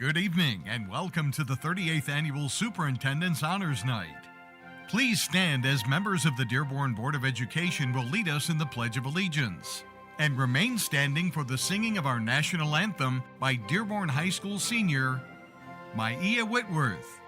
Good evening and welcome to the 38th Annual Superintendent's Honors Night. Please stand as members of the Dearborn Board of Education will lead us in the Pledge of Allegiance. And remain standing for the singing of our national anthem by Dearborn High School senior, Maia Whitworth.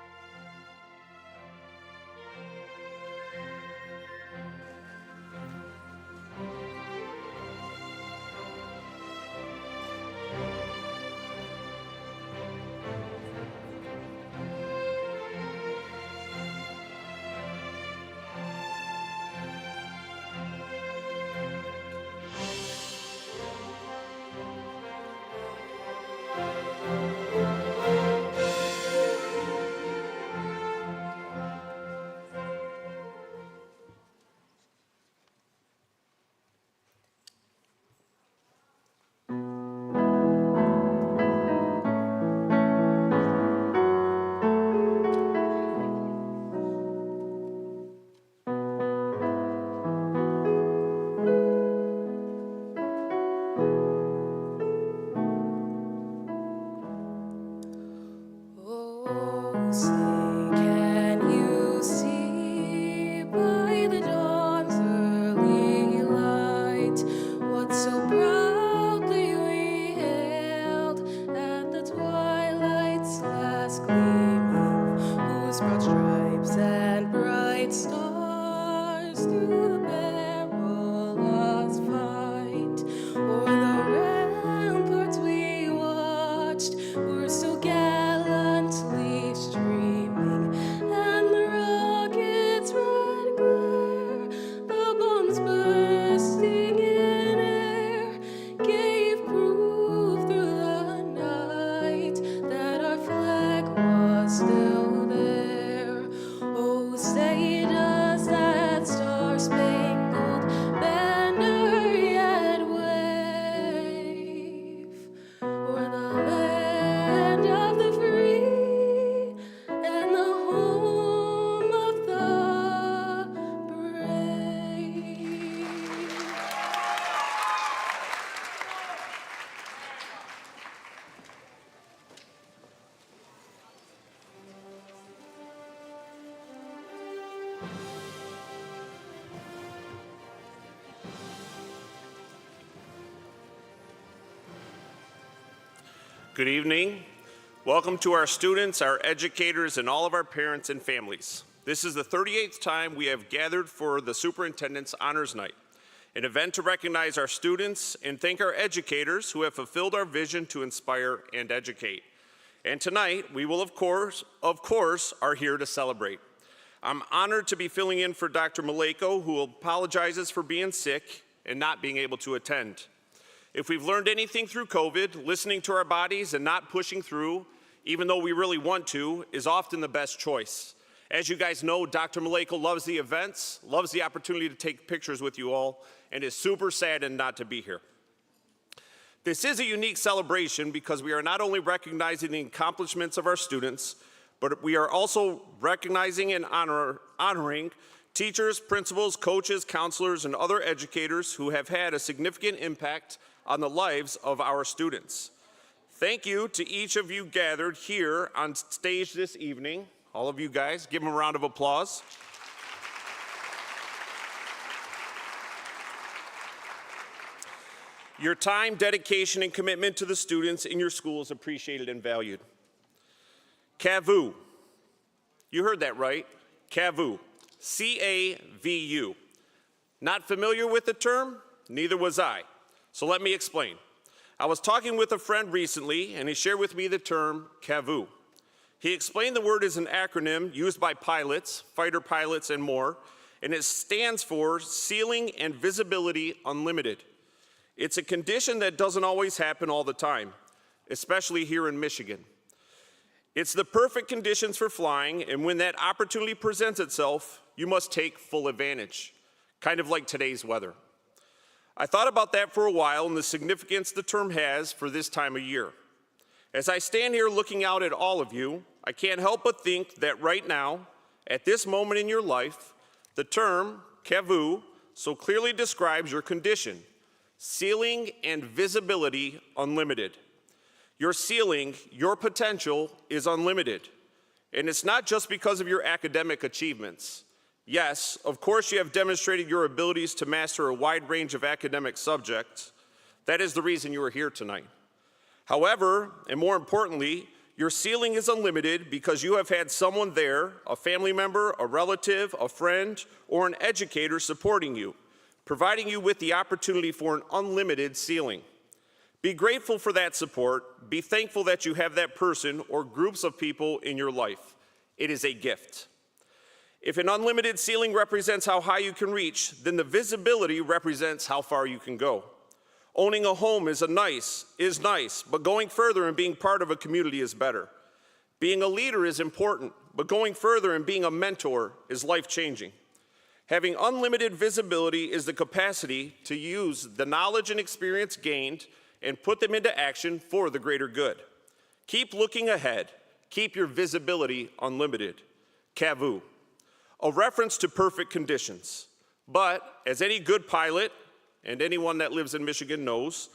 Good evening. Welcome to our students, our educators, and all of our parents and families. This is the 38th time we have gathered for the Superintendent's Honors Night, an event to recognize our students and thank our educators who have fulfilled our vision to inspire and educate. And tonight, we will, of course, are here to celebrate. I'm honored to be filling in for Dr. Maleko, who apologizes for being sick and not being able to attend. If we've learned anything through COVID, listening to our bodies and not pushing through, even though we really want to, is often the best choice. As you guys know, Dr. Maleko loves the events, loves the opportunity to take pictures with you all, and is super saddened not to be here. This is a unique celebration because we are not only recognizing the accomplishments of our students, but we are also recognizing and honoring teachers, principals, coaches, counselors, and other educators who have had a significant impact on the lives of our students. Thank you to each of you gathered here on stage this evening. All of you guys, give them a round of applause. Your time, dedication, and commitment to the students in your school is appreciated and valued. CAVU. You heard that right. CAVU. C-A-V-U. Not familiar with the term? Neither was I. So let me explain. I was talking with a friend recently, and he shared with me the term CAVU. He explained the word is an acronym used by pilots, fighter pilots, and more, and it stands for Ceiling and Visibility Unlimited. It's a condition that doesn't always happen all the time, especially here in Michigan. It's the perfect conditions for flying, and when that opportunity presents itself, you must take full advantage, kind of like today's weather. I thought about that for a while and the significance the term has for this time of year. As I stand here looking out at all of you, I can't help but think that right now, at this moment in your life, the term CAVU so clearly describes your condition, ceiling and visibility unlimited. Your ceiling, your potential is unlimited. And it's not just because of your academic achievements. Yes, of course you have demonstrated your abilities to master a wide range of academic subjects. That is the reason you are here tonight. However, and more importantly, your ceiling is unlimited because you have had someone there, a family member, a relative, a friend, or an educator supporting you, providing you with the opportunity for an unlimited ceiling. Be grateful for that support. Be thankful that you have that person or groups of people in your life. It is a gift. If an unlimited ceiling represents how high you can reach, then the visibility represents how far you can go. Owning a home is nice, but going further and being part of a community is better. Being a leader is important, but going further and being a mentor is life-changing. Having unlimited visibility is the capacity to use the knowledge and experience gained and put them into action for the greater good. Keep looking ahead. Keep your visibility unlimited. CAVU, a reference to perfect conditions. But as any good pilot, and anyone that lives in Michigan knows,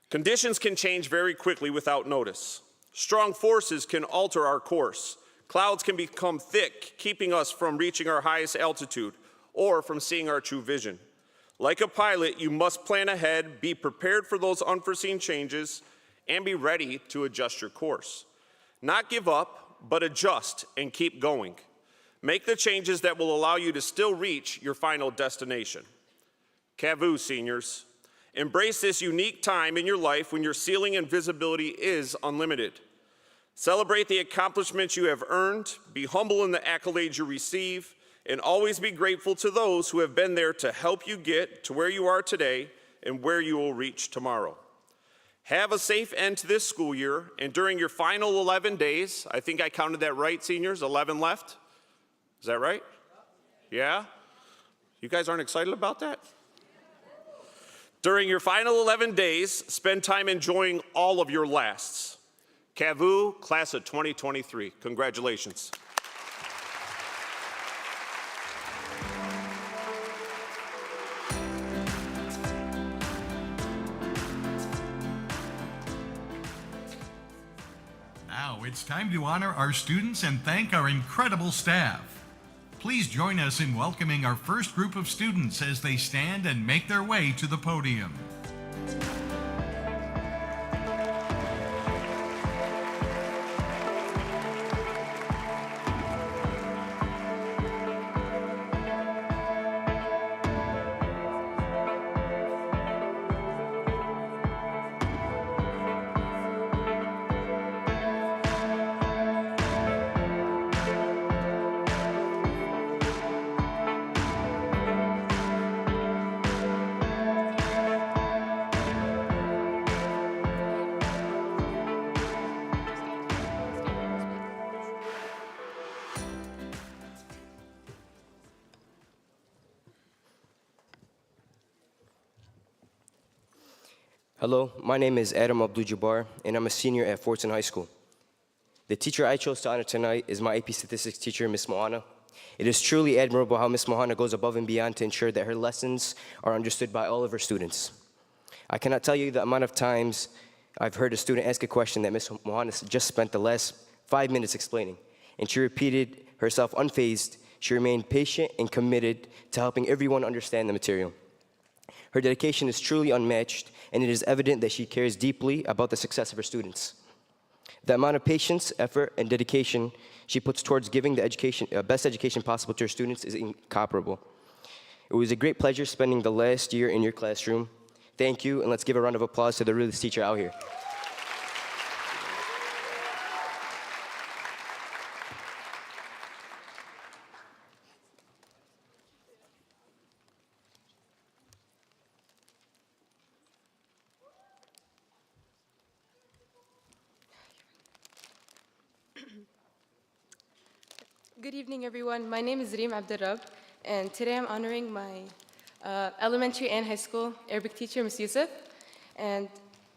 conditions can change very quickly without notice. Strong forces can alter our course. Clouds can become thick, keeping us from reaching our highest altitude or from seeing our true vision. Like a pilot, you must plan ahead, be prepared for those unforeseen changes, and be ready to adjust your course. Not give up, but adjust and keep going. Make the changes that will allow you to still reach your final destination. CAVU, seniors. Embrace this unique time in your life when your ceiling and visibility is unlimited. Celebrate the accomplishments you have earned, be humble in the accolades you receive, and always be grateful to those who have been there to help you get to where you are today and where you will reach tomorrow. Have a safe end to this school year, and during your final 11 days, I think I counted that right, seniors, 11 left? Is that right? Yeah? You guys aren't excited about that? During your final 11 days, spend time enjoying all of your lasts. CAVU, class of 2023. Congratulations. Now it's time to honor our students and thank our incredible staff. Please join us in welcoming our first group of students as they stand and make their way to the podium. Hello, my name is Adam Abdul-Jabbar, and I'm a senior at Fortson High School. The teacher I chose to honor tonight is my AP Statistics teacher, Ms. Mohana. It is truly admirable how Ms. Mohana goes above and beyond to ensure that her lessons are understood by all of her students. I cannot tell you the amount of times I've heard a student ask a question that Ms. Mohana just spent the last 5 minutes explaining, and she repeated herself unfazed. She remained patient and committed to helping everyone understand the material. Her dedication is truly unmatched, and it is evident that she cares deeply about the success of her students. The amount of patience, effort, and dedication she puts towards giving the best education possible to her students is incomparable. It was a great pleasure spending the last year in your classroom. Thank you, and let's give a round of applause to the realest teacher out here. Good evening, everyone. My name is Reem Abdelrab, and today I'm honoring my elementary and high school Arabic teacher, Ms. Yusuf. And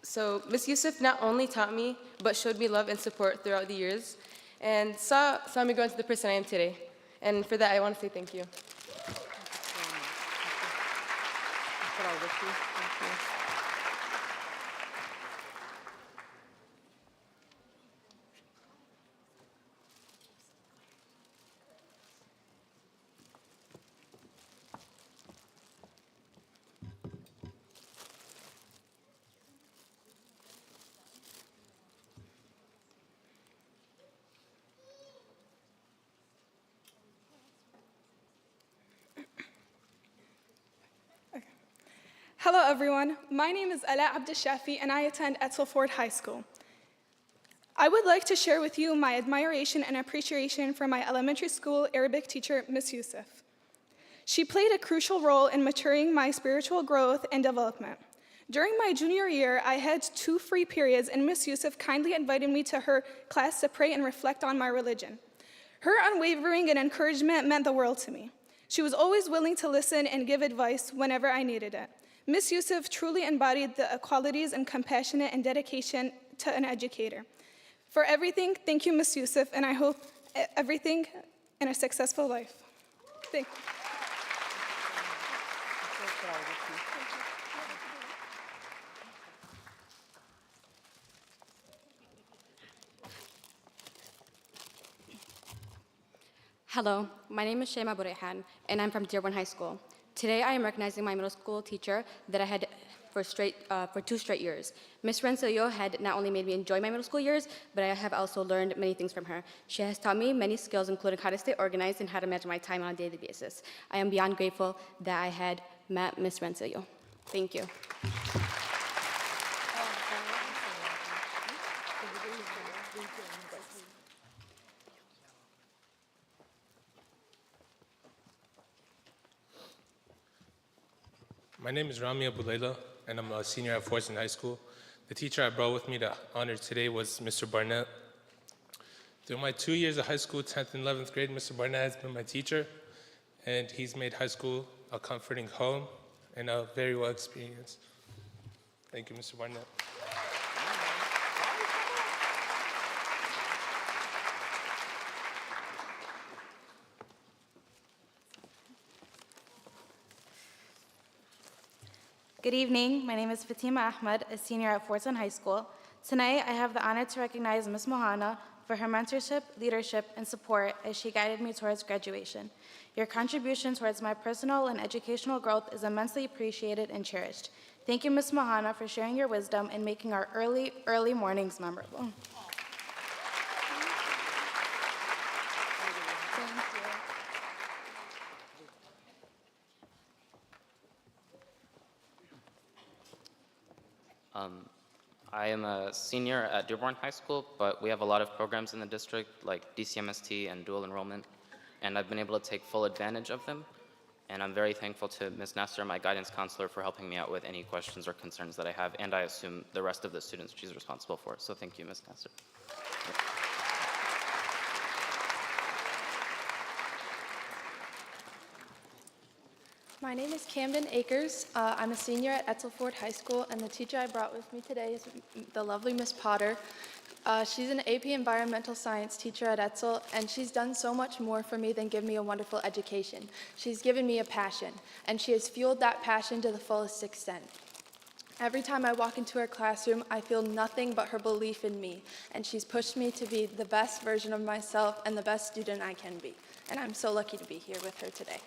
so Ms. Yusuf not only taught me, but showed me love and support throughout the years, and saw me grow into the person I am today. And for that, I want to say thank you. Hello, everyone. My name is Ala Abdeshafi, and I attend Etzel Ford High School. I would like to share with you my admiration and appreciation for my elementary school Arabic teacher, Ms. Youssef. She played a crucial role in maturing my spiritual growth and development. During my junior year, I had 2 free periods, and Ms. Youssef kindly invited me to her class to pray and reflect on my religion. Her unwavering and encouragement meant the world to me. She was always willing to listen and give advice whenever I needed it. Ms. Youssef truly embodied the qualities and compassionate and dedication to an educator. For everything, thank you, Ms. Youssef, and I hope everything in a successful life. Thank you. Hello, my name is Shema Burayhan, and I'm from Dearborn High School. Today, I am recognizing my middle school teacher that I had for 2 straight years. Ms. Rensillo had not only made me enjoy my middle school years, but I have also learned many things from her. She has taught me many skills, including how to stay organized and how to manage my time on a daily basis. I am beyond grateful that I had met Ms. Rensillo. Thank you. My name is Rami Abulayla, and I'm a senior at Fortson High School. The teacher I brought with me to honor today was Mr. Barnett. Through my 2 years of high school, 10th and 11th grade, Mr. Barnett has been my teacher, and he's made high school a comforting home and a very well experience. Thank you, Mr. Barnett. Good evening. My name is Fatima Ahmed, a senior at Fortson High School. Tonight, I have the honor to recognize Ms. Mohana for her mentorship, leadership, and support as she guided me towards graduation. Your contribution towards my personal and educational growth is immensely appreciated and cherished. Thank you, Ms. Mohana, for sharing your wisdom and making our early mornings memorable. I am a senior at Dearborn High School, but we have a lot of programs in the district like DCMST and dual enrollment, and I've been able to take full advantage of them. And I'm very thankful to Ms. Nasser, my guidance counselor, for helping me out with any questions or concerns that I have, and I assume the rest of the students she's responsible for. So thank you, Ms. Nasser. My name is Camden Akers. I'm a senior at Etzel Ford High School, and the teacher I brought with me today is the lovely Miss Potter. She's an AP Environmental Science teacher at Etzel, and she's done so much more for me than give me a wonderful education. She's given me a passion, and she has fueled that passion to the fullest extent. Every time I walk into her classroom, I feel nothing but her belief in me, and she's pushed me to be the best version of myself and the best student I can be. And I'm so lucky to be here with her today.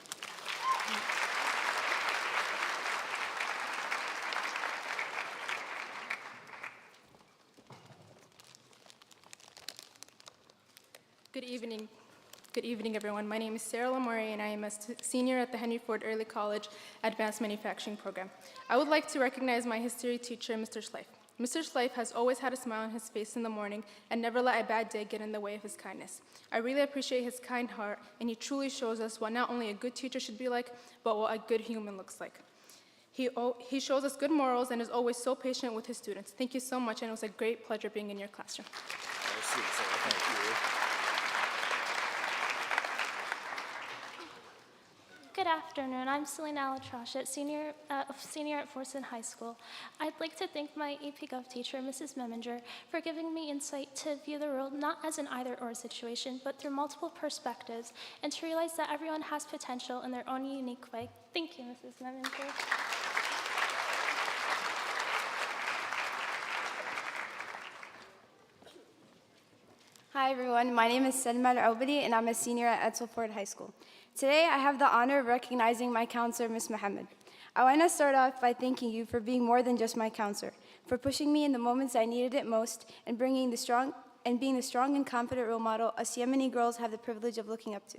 Good evening, everyone. My name is Sarah Lamore, and I am a senior at the Henry Ford Early College Advanced Manufacturing Program. I would like to recognize my history teacher, Mr. Schleif. Mr. Schleif has always had a smile on his face in the morning and never let a bad day get in the way of his kindness. I really appreciate his kind heart, and he truly shows us what not only a good teacher should be like, but what a good human looks like. He shows us good morals and is always so patient with his students. Thank you so much, and it was a great pleasure being in your classroom. Good afternoon. I'm Selena Alatrash, senior at Fortson High School. I'd like to thank my AP Gov teacher, Mrs. Meminger, for giving me insight to view the world not as an either-or situation, but through multiple perspectives, and to realize that everyone has potential in their own unique way. Thank you, Mrs. Meminger. Hi everyone, my name is Salma Al-Aubadi and I'm a senior at Etzel Ford High School. Today I have the honor of recognizing my counselor, Ms. Mohammed. I want to start off by thanking you for being more than just my counselor, for pushing me in the moments I needed it most and being the strong and confident role model us Yemeni girls have the privilege of looking up to.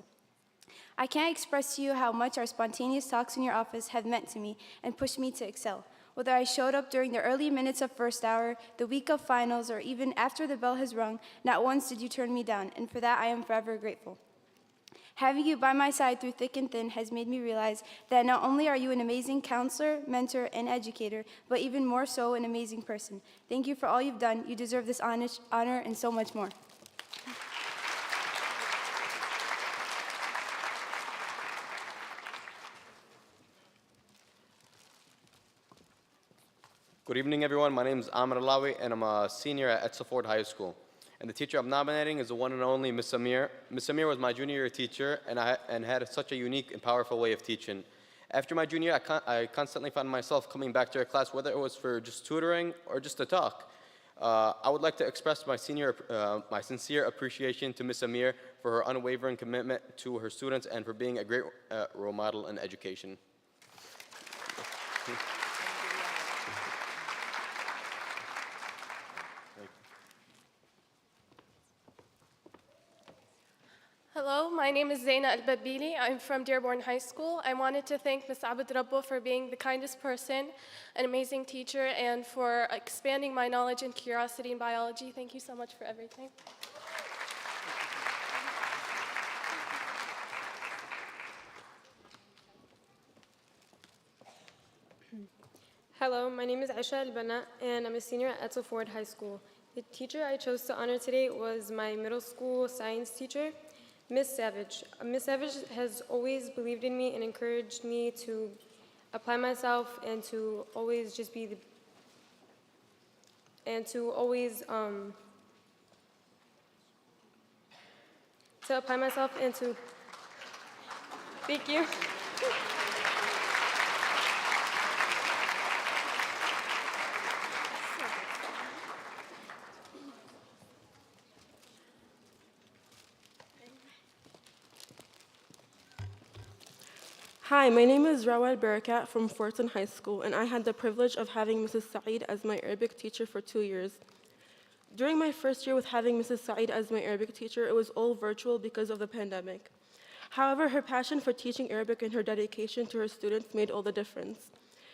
I can't express to you how much our spontaneous talks in your office have meant to me and pushed me to excel. Whether I showed up during the early minutes of first hour, the week of finals, or even after the bell has rung, not once did you turn me down, and for that I am forever grateful. Having you by my side through thick and thin has made me realize that not only are you an amazing counselor, mentor, and educator, but even more so an amazing person. Thank you for all you've done. You deserve this honor and so much more. Good evening, everyone. My name is Amr Alawi, and I'm a senior at Edsel Ford High School. And the teacher I'm nominating is the one and only Miss Amir. Miss Amir was my junior year teacher and had such a unique and powerful way of teaching. After my junior year, I constantly found myself coming back to her class, whether it was for just tutoring or just to talk. I would like to express my sincere appreciation to Miss Amir for her unwavering commitment to her students and for being a great role model in education. Hello, my name is Zaina Al-Babili. I'm from Dearborn High School. I wanted to thank Ms. Abed Rabbo for being the kindest person, an amazing teacher, and for expanding my knowledge and curiosity in biology. Thank you so much for everything. Hello, my name is Aisha Al-Bana, and I'm a senior at Edsel Ford High School. The teacher I chose to honor today was my middle school science teacher, Miss Savage. Miss Savage has always believed in me and encouraged me to apply myself and to always just be to apply myself and to, thank you. Hi, my name is Rawal Barakat from Fortin High School, and I had the privilege of having Mrs. Saeed as my Arabic teacher for 2 years. During my first year with having Mrs. Saeed as my Arabic teacher, it was all virtual because of the pandemic. However, her passion for teaching Arabic and her dedication to her students made all the difference.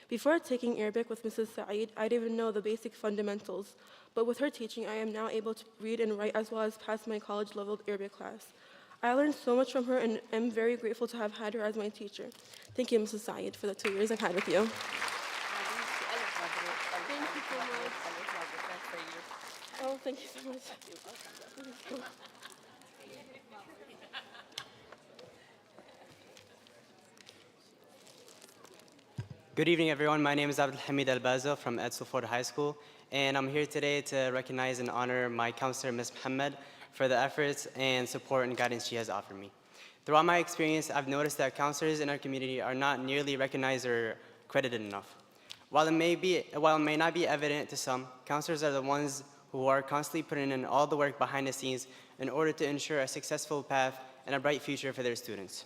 Before taking Arabic with Mrs. Saeed, I didn't even know the basic fundamentals, but with her teaching, I am now able to read and write as well as pass my college-level Arabic class. I learned so much from her and am very grateful to have had her as my teacher. Thank you, Mrs. Saeed, for the 2 years I've had with you. Thank you so much. Oh, thank you so much. Good evening, everyone. My name is Abdul Hamid Al-Bazo from Edsel Ford High School, and I'm here today to recognize and honor my counselor, Ms. Muhammad, for the efforts and support and guidance she has offered me. Throughout my experience, I've noticed that counselors in our community are not nearly recognized or credited enough. While it may not be evident to some, counselors are the ones who are constantly putting in all the work behind the scenes in order to ensure a successful path and a bright future for their students.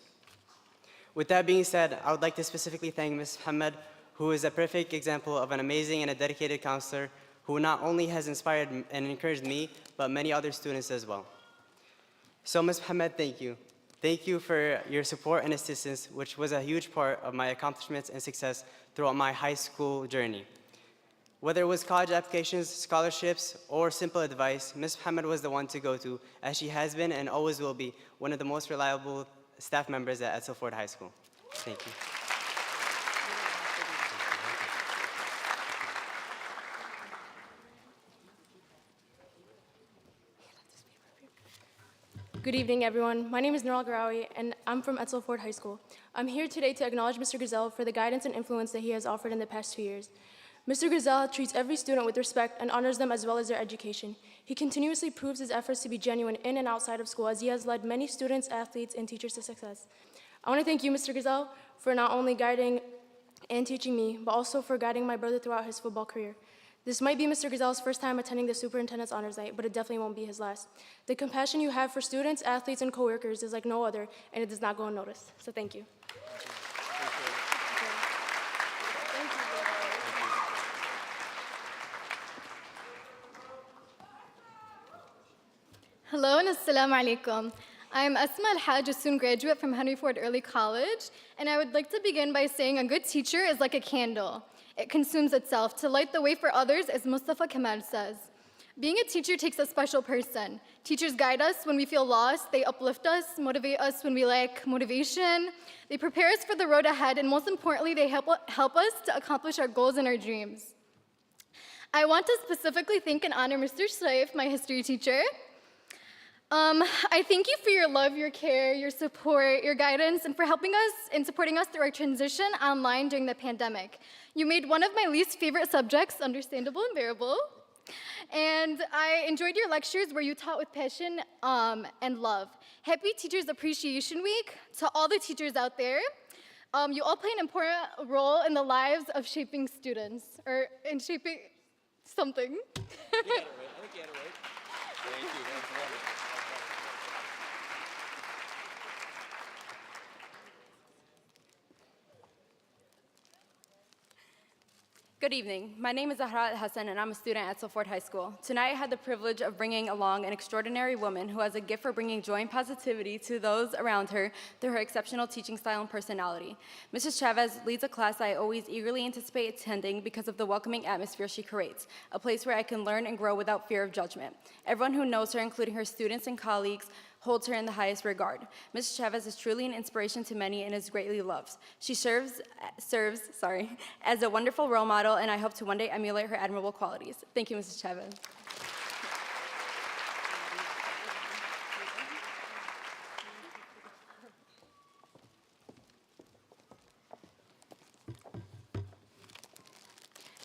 With that being said, I would like to specifically thank Ms. Muhammad, who is a perfect example of an amazing and a dedicated counselor who not only has inspired and encouraged me, but many other students as well. So Ms. Muhammad, thank you. Thank you for your support and assistance, which was a huge part of my accomplishments and success throughout my high school journey. Whether it was college applications, scholarships, or simple advice, Ms. Muhammad was the one to go to, as she has been and always will be one of the most reliable staff members at Edsel Ford High School. Thank you. Good evening, everyone. My name is Nural Garawi, and I'm from Edsel Ford High School. I'm here today to acknowledge Mr. Gazelle for the guidance and influence that he has offered in the past 2 years. Mr. Gazelle treats every student with respect and honors them as well as their education. He continuously proves his efforts to be genuine in and outside of school, as he has led many students, athletes, and teachers to success. I want to thank you, Mr. Gazelle, for not only guiding and teaching me, but also for guiding my brother throughout his football career. This might be Mr. Gazelle's first time attending the Superintendent's Honors Night, but it definitely won't be his last. The compassion you have for students, athletes, and coworkers is like no other, and it does not go unnoticed. So thank you. Hello and assalamu alaikum. I'm Asma Al-Haj, a student graduate from Henry Ford Early College, and I would like to begin by saying a good teacher is like a candle. It consumes itself to light the way for others, as Mustafa Kemal says. Being a teacher takes a special person. Teachers guide us when we feel lost, they uplift us, motivate us when we lack motivation, they prepare us for the road ahead, and most importantly, they help us to accomplish our goals and our dreams. I want to specifically thank and honor Mr. Shraif, my history teacher. I thank you for your love, your care, your support, your guidance, and for helping us and supporting us through our transition online during the pandemic. You made one of my least favorite subjects understandable and bearable. And I enjoyed your lectures where you taught with passion and love. Happy Teachers Appreciation Week to all the teachers out there. You all play an important role in the lives of shaping students, or in shaping something. You got it right. I think you had it right. Thank you. That's wonderful. Good evening. My name is Zahra Al-Hassan, and I'm a student at Ford High School. Tonight, I had the privilege of bringing along an extraordinary woman who has a gift for bringing joy and positivity to those around her through her exceptional teaching style and personality. Mrs. Chavez leads a class I always eagerly anticipate attending because of the welcoming atmosphere she creates, a place where I can learn and grow without fear of judgment. Everyone who knows her, including her students and colleagues, holds her in the highest regard. Mrs. Chavez is truly an inspiration to many and is greatly loved. She serves as a wonderful role model, and I hope to one day emulate her admirable qualities. Thank you, Mrs. Chavez.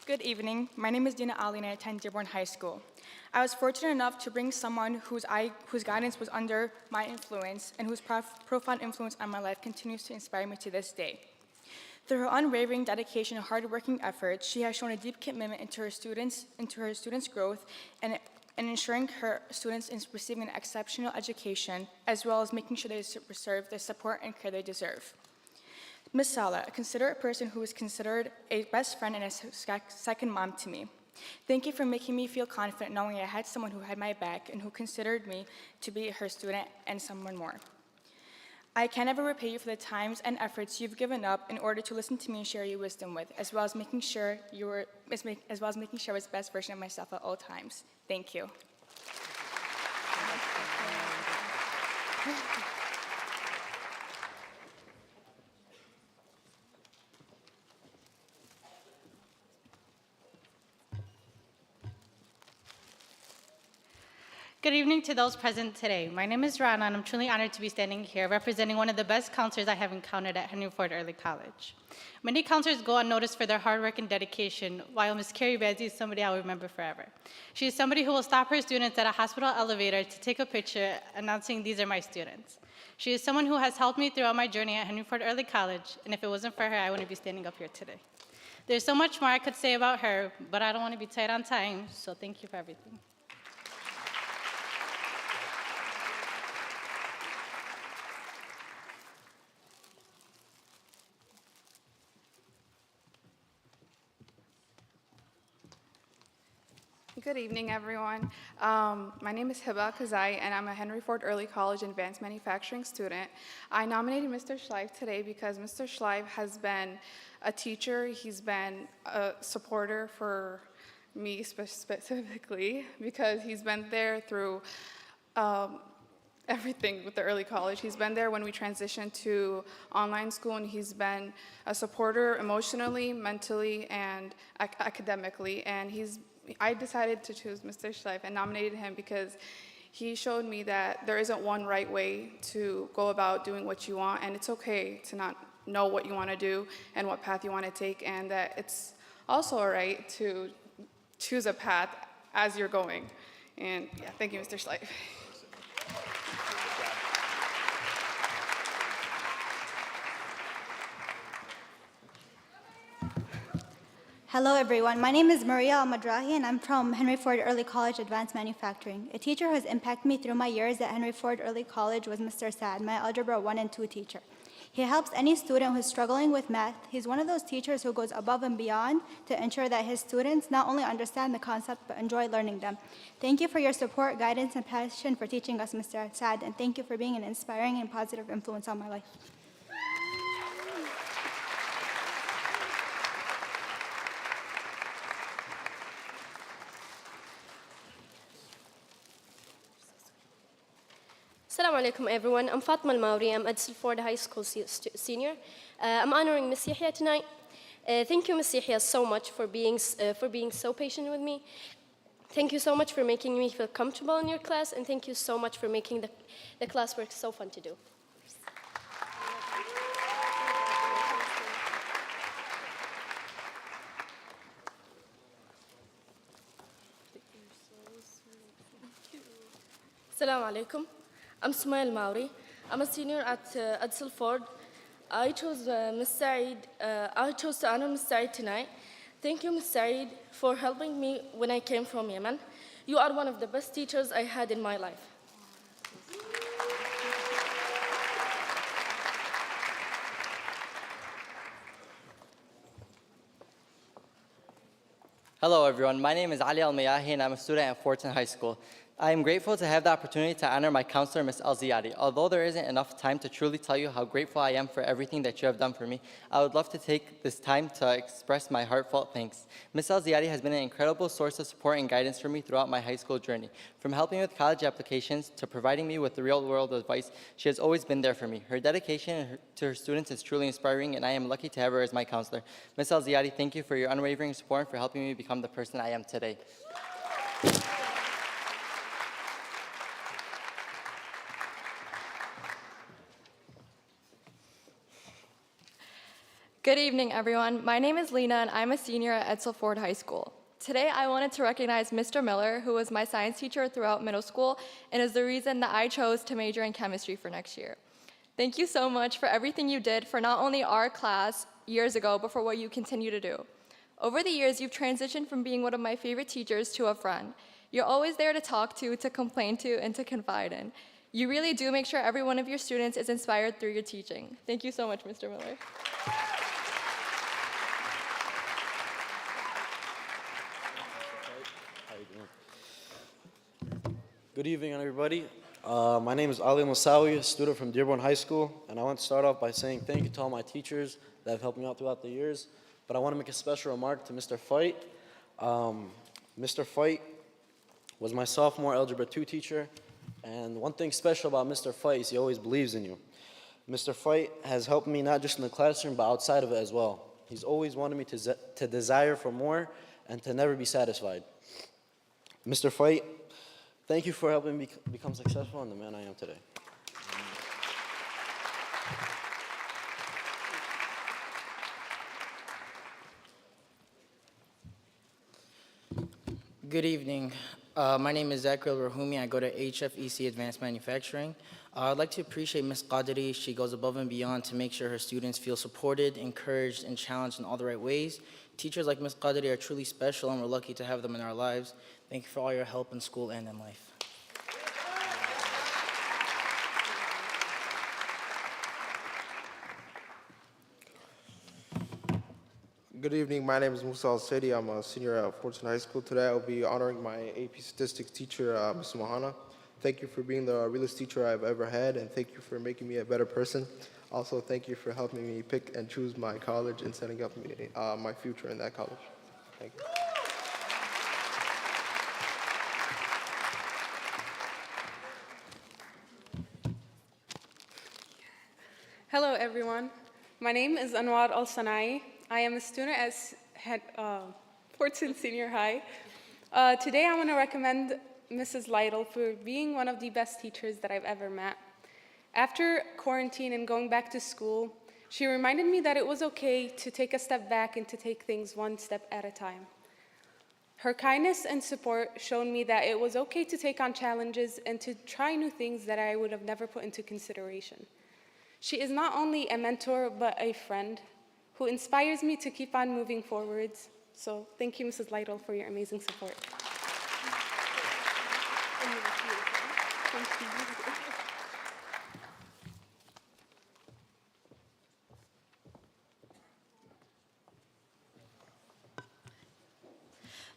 Good evening. My name is Dina Ali, and I attend Dearborn High School. I was fortunate enough to bring someone whose guidance was under my influence and whose profound influence on my life continues to inspire me to this day. Through her unwavering dedication and hard-working efforts, she has shown a deep commitment into her students' growth and ensuring her students is receiving an exceptional education, as well as making sure they receive the support and care they deserve. Ms. Sala, a considerate person who is considered a best friend and a second mom to me. Thank you for making me feel confident knowing I had someone who had my back and who considered me to be her student and someone more. I can never repay you for the times and efforts you've given up in order to listen to me and share your wisdom with, as well as making sure I was the best version of myself at all times. Thank you. Good evening to those present today. My name is Rana, and I'm truly honored to be standing here representing one of the best counselors I have encountered at Henry Ford Early College. Many counselors go unnoticed for their hard work and dedication, while Ms. Carrie Bazzi is somebody I'll remember forever. She is somebody who will stop her students at a hospital elevator to take a picture announcing, "These are my students." She is someone who has helped me throughout my journey at Henry Ford Early College, and if it wasn't for her, I wouldn't be standing up here today. There's so much more I could say about her, but I don't want to be tight on time, so thank you for everything. Good evening, everyone. My name is Hiba Kazai, and I'm a Henry Ford Early College Advanced Manufacturing student. I nominated Mr. Schleif today because Mr. Schleif has been a teacher. He's been a supporter for me specifically because he's been there through everything with the early college. He's been there when we transitioned to online school, and he's been a supporter emotionally, mentally, and academically. And I decided to choose Mr. Schleif and nominated him because he showed me that there isn't one right way to go about doing what you want, and it's okay to not know what you want to do and what path you want to take, and that it's also all right to choose a path as you're going. And yeah, thank you, Mr. Schleif. Hello everyone, my name is Maria Al-Madrahi and I'm from Henry Ford Early College Advanced Manufacturing. A teacher who has impacted me through my years at Henry Ford Early College was Mr. Saad, my Algebra 1 and 2 teacher. He helps any student who is struggling with math. He's one of those teachers who goes above and beyond to ensure that his students not only understand the concept but enjoy learning them. Thank you for your support, guidance, and passion for teaching us, Mr. Saad, and thank you for being an inspiring and positive influence on my life. Assalamu alaikum everyone. I'm Fatma Al-Mauri. I'm at Ford High School senior. I'm honoring Miss Yahya tonight. Thank you, Miss Yahya, so much for being so patient with me. Thank you so much for making me feel comfortable in your class, and thank you so much for making the classwork so fun to do. Assalamu alaikum. I'm Sumail Mauri. I'm a senior at Edsel Ford. I chose Miss Saeed. I chose to honor Miss Saeed tonight. Thank you, Miss Saeed, for helping me when I came from Yemen. You are one of the best teachers I had in my life. Hello everyone, my name is Ali Al-Mayahi and I'm a student at Fortin High School. I am grateful to have the opportunity to honor my counselor, Ms. Al-Ziyadi. Although there isn't enough time to truly tell you how grateful I am for everything that you have done for me, I would love to take this time to express my heartfelt thanks. Ms. Al-Ziyadi has been an incredible source of support and guidance for me throughout my high school journey. From helping with college applications to providing me with real-world advice, she has always been there for me. Her dedication to her students is truly inspiring, and I am lucky to have her as my counselor. Ms. Al-Ziyadi, thank you for your unwavering support and for helping me become the person I am today. Good evening, everyone. My name is Lena, and I'm a senior at Edsel Ford High School. Today, I wanted to recognize Mr. Miller, who was my science teacher throughout middle school and is the reason that I chose to major in chemistry for next year. Thank you so much for everything you did for not only our class years ago, but for what you continue to do. Over the years, you've transitioned from being one of my favorite teachers to a friend. You're always there to talk to complain to, and to confide in. You really do make sure every one of your students is inspired through your teaching. Thank you so much, Mr. Miller. Good evening, everybody. My name is Ali Moussawi, a student from Dearborn High School, and I want to start off by saying thank you to all my teachers that have helped me out throughout the years. But I want to make a special remark to Mr. Fight. Mr. Fight was my sophomore Algebra 2 teacher, and one thing special about Mr. Fight is he always believes in you. Mr. Fight has helped me not just in the classroom, but outside of it as well. He's always wanted me to desire for more and to never be satisfied. Mr. Fight, thank you for helping me become successful and the man I am today. Good evening. My name is Zachary Rahumi. I go to HFEC Advanced Manufacturing. I'd like to appreciate Ms. Qadri. She goes above and beyond to make sure her students feel supported, encouraged, and challenged in all the right ways. Teachers like Ms. Qadri are truly special, and we're lucky to have them in our lives. Thank you for all your help in school and in life. Good evening, my name is Musa Al-Saidi. I'm a senior at Fortin High School. Today I'll be honoring my AP Statistics teacher, Ms. Mohana. Thank you for being the realest teacher I've ever had, and thank you for making me a better person. Also, thank you for helping me pick and choose my college and setting up my future in that college. Thank you. Hello, everyone. My name is Anwar Al-Sanai. I am a student at Fortin Senior High. Today I want to recommend Mrs. Lytle for being one of the best teachers that I've ever met. After quarantine and going back to school, she reminded me that it was okay to take a step back and to take things one step at a time. Her kindness and support showed me that it was okay to take on challenges and to try new things that I would have never put into consideration. She is not only a mentor, but a friend who inspires me to keep on moving forwards. So thank you, Mrs. Lytle, for your amazing support.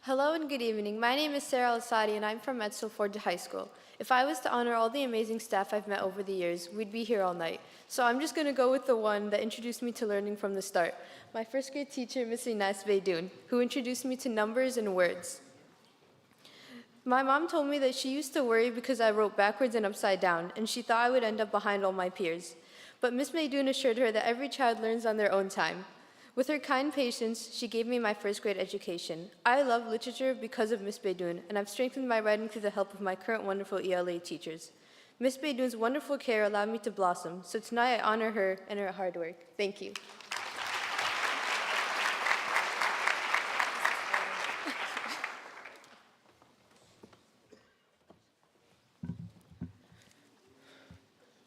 Hello and good evening. My name is Sarah Al-Sadi and I'm from Edsel Ford High School. If I was to honor all the amazing staff I've met over the years, we'd be here all night. So I'm just going to go with the one that introduced me to learning from the start. My first grade teacher, Miss Ines Beydoun, who introduced me to numbers and words. My mom told me that she used to worry because I wrote backwards and upside down, and she thought I would end up behind all my peers. But Miss Beydoun assured her that every child learns on their own time. With her kind patience, she gave me my first grade education. I love literature because of Miss Beydoun, and I've strengthened my writing through the help of my current wonderful ELA teachers. Miss Beydoun's wonderful care allowed me to blossom, so tonight I honor her and her hard work. Thank you.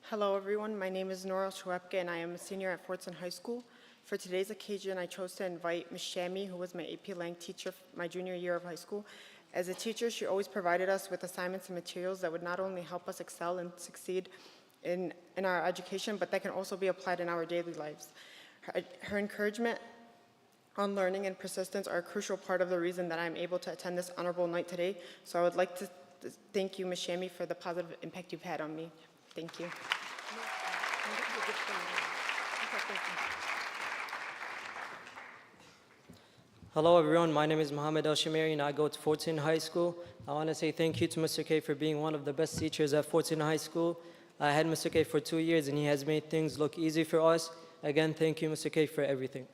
Hello everyone, my name is Nora Shwepke and I am a senior at Fortson High School. For today's occasion, I chose to invite Ms. Shami, who was my AP Lang teacher my junior year of high school. As a teacher, she always provided us with assignments and materials that would not only help us excel and succeed in our education, but that can also be applied in our daily lives. Her encouragement on learning and persistence are a crucial part of the reason that I'm able to attend this honorable night today. So I would like to thank you, Ms. Shami, for the positive impact you've had on me. Thank you. Hello everyone, my name is Mohammed El-Shamiri and I go to Fortson High School. I want to say thank you to Mr. K for being one of the best teachers at Fortson High School. I had Mr. K for 2 years and he has made things look easy for us. Again, thank you Mr. K for everything.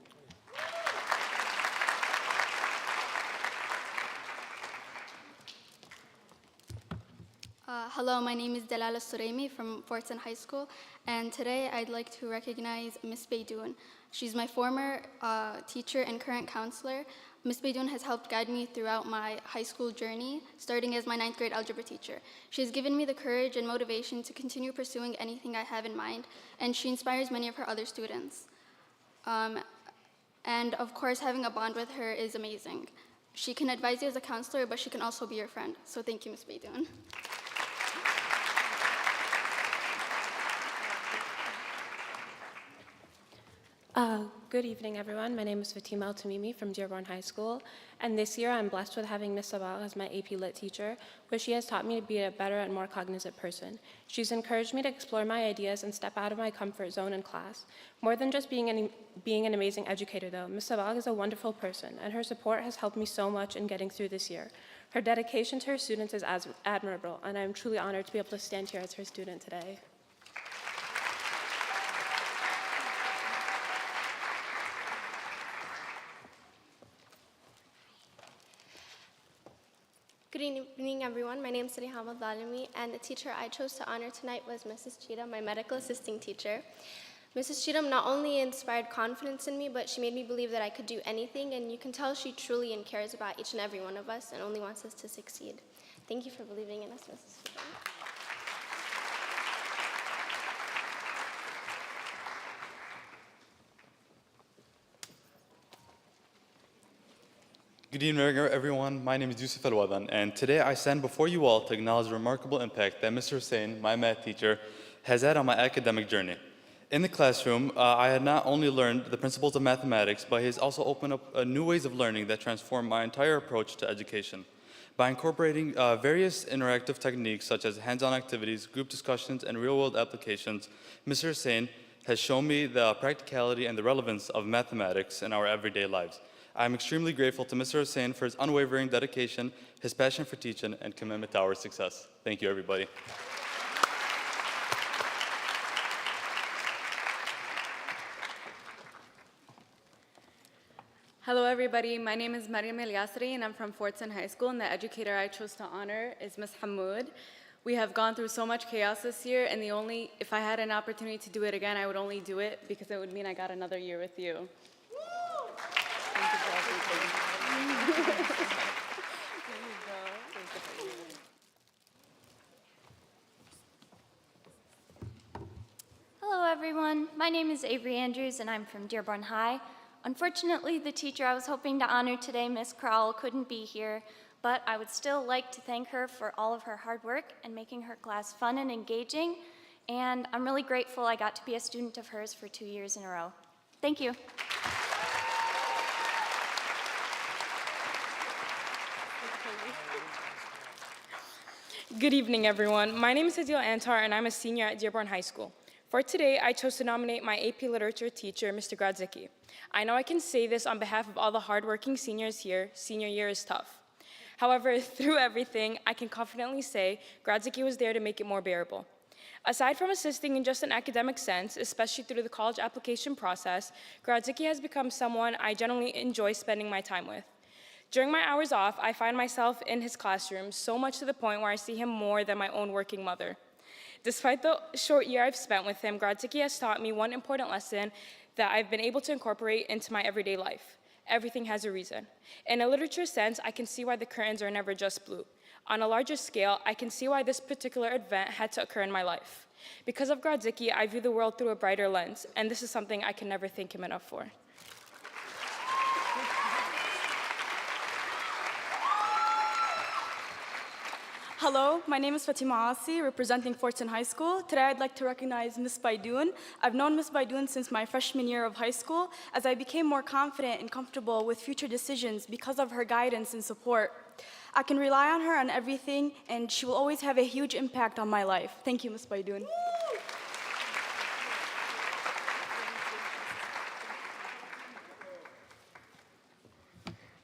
Hello, my name is Dalala Suraimi from Fortson High School, and today I'd like to recognize Miss Beydoun. She's my former teacher and current counselor. Miss Beydoun has helped guide me throughout my high school journey, starting as my 9th grade algebra teacher. She has given me the courage and motivation to continue pursuing anything I have in mind, and she inspires many of her other students. And of course, having a bond with her is amazing. She can advise you as a counselor, but she can also be your friend. So thank you, Miss Beydoun. Good evening, everyone. My name is Fatima Al-Tamimi from Dearborn High School, and this year I'm blessed with having Miss Sabah as my AP Lit teacher, where she has taught me to be a better and more cognizant person. She's encouraged me to explore my ideas and step out of my comfort zone in class. More than just being an amazing educator, though, Miss Sabah is a wonderful person, and her support has helped me so much in getting through this year. Her dedication to her students is admirable, and I'm truly honored to be able to stand here as her student today. Good evening, everyone. My name is Sari Hamad Dalimi, and the teacher I chose to honor tonight was Mrs. Cheatham, my medical assisting teacher. Mrs. Cheatham not only inspired confidence in me, but she made me believe that I could do anything, and you can tell she truly cares about each and every one of us and only wants us to succeed. Thank you for believing in us, Mrs. Cheatham. Good evening, everyone. My name is Yusuf Al-Wadan, and today I stand before you all to acknowledge the remarkable impact that Mr. Hussein, my math teacher, has had on my academic journey. In the classroom, I had not only learned the principles of mathematics, but he has also opened up new ways of learning that transformed my entire approach to education. By incorporating various interactive techniques such as hands-on activities, group discussions, and real-world applications, Mr. Hussein has shown me the practicality and the relevance of mathematics in our everyday lives. I'm extremely grateful to Mr. Hussein for his unwavering dedication, his passion for teaching, and commitment to our success. Thank you, everybody. Hello, everybody. My name is Mariam El Yasri, and I'm from Fortson High School, and the educator I chose to honor is Ms. Hamoud. We have gone through so much chaos this year, and if I had an opportunity to do it again, I would only do it because it would mean I got another year with you. Hello everyone, my name is Avery Andrews and I'm from Dearborn High. Unfortunately, the teacher I was hoping to honor today, Miss Crowell, couldn't be here, but I would still like to thank her for all of her hard work and making her class fun and engaging, and I'm really grateful I got to be a student of hers for 2 years in a row. Thank you. Good evening, everyone. My name is Adil Antar, and I'm a senior at Dearborn High School. For today, I chose to nominate my AP Literature teacher, Mr. Gradzicki. I know I can say this on behalf of all the hardworking seniors here. Senior year is tough. However, through everything, I can confidently say Gradzicki was there to make it more bearable. Aside from assisting in just an academic sense, especially through the college application process, Gradzicki has become someone I generally enjoy spending my time with. During my hours off, I find myself in his classroom, so much to the point where I see him more than my own working mother. Despite the short year I've spent with him, Gradzicki has taught me one important lesson that I've been able to incorporate into my everyday life. Everything has a reason. In a literature sense, I can see why the curtains are never just blue. On a larger scale, I can see why this particular event had to occur in my life. Because of Gradzicki, I view the world through a brighter lens, and this is something I can never thank him enough for. Hello, my name is Fatima Asi, representing Fortson High School. Today I'd like to recognize Ms. Baidoun. I've known Ms. Baidoun since my freshman year of high school, as I became more confident and comfortable with future decisions because of her guidance and support. I can rely on her on everything, and she will always have a huge impact on my life. Thank you, Ms. Baidoun.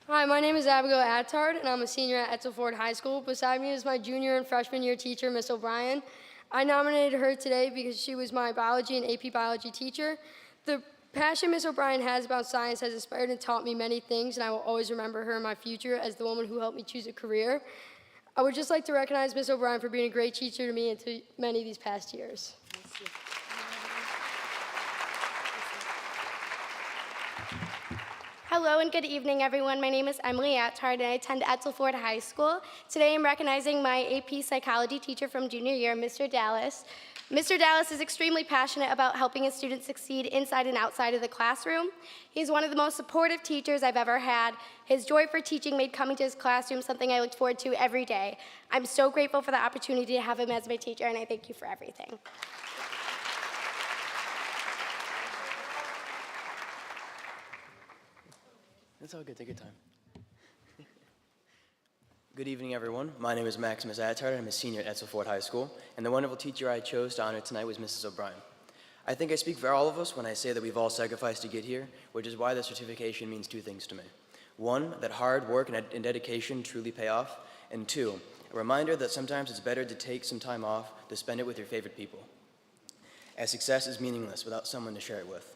Hi, my name is Abigail Attard, and I'm a senior at Etzel Ford High School. Beside me is my junior and freshman year teacher, Miss O'Brien. I nominated her today because she was my biology and AP biology teacher. The passion Miss O'Brien has about science has inspired and taught me many things, and I will always remember her in my future as the woman who helped me choose a career. I would just like to recognize Miss O'Brien for being a great teacher to me and to many of these past years. Hello and good evening, everyone. My name is Emily Attard, and I attend Etzel Ford High School. Today I'm recognizing my AP psychology teacher from junior year, Mr. Dallas. Mr. Dallas is extremely passionate about helping his students succeed inside and outside of the classroom. He's one of the most supportive teachers I've ever had. His joy for teaching made coming to his classroom something I looked forward to every day. I'm so grateful for the opportunity to have him as my teacher, and I thank you for everything. It's all good, take your time. Good evening, everyone. My name is Maximus Attard. I'm a senior at Etzel Ford High School, and the wonderful teacher I chose to honor tonight was Mrs. O'Brien. I think I speak for all of us when I say that we've all sacrificed to get here, which is why the certification means two things to me. One, that hard work and dedication truly pay off, and two, a reminder that sometimes it's better to take some time off to spend it with your favorite people, as success is meaningless without someone to share it with.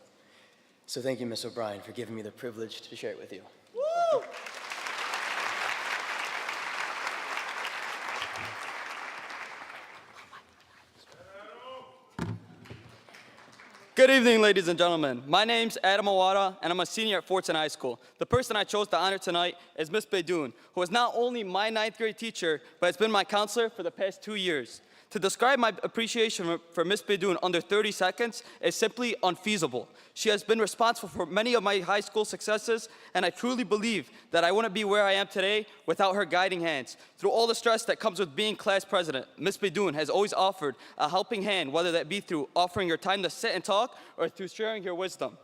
So thank you, Ms. O'Brien, for giving me the privilege to share it with you. Woo! Good evening, ladies and gentlemen. My name's Adam Awada, and I'm a senior at Fortson High School. The person I chose to honor tonight is Miss Baidoun, who is not only my 9th grade teacher, but has been my counselor for the past 2 years. To describe my appreciation for Miss Baidoun under 30 seconds is simply unfeasible. She has been responsible for many of my high school successes, and I truly believe that I wouldn't be where I am today without her guiding hands. Through all the stress that comes with being class president, Miss Baidoun has always offered a helping hand, whether that be through offering your time to sit and talk or through sharing your wisdom.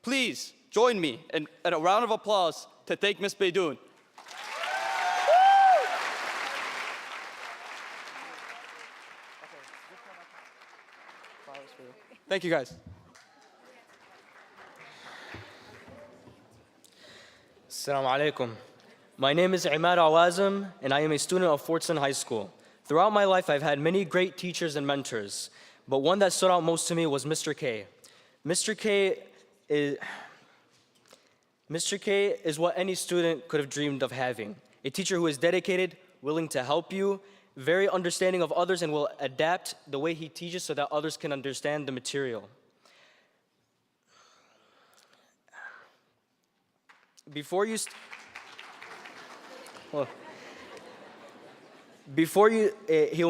Please join me in a round of applause to thank Miss Baidoun. Thank you, guys. Assalamu alaikum. My name is Imad Awazim, and I am a student of Fortson High School. Throughout my life, I've had many great teachers and mentors, but one that stood out most to me was Mr. K. Mr. K is what any student could have dreamed of having. A teacher who is dedicated, willing to help you, very understanding of others, and will adapt the way he teaches so that others can understand the material. He'll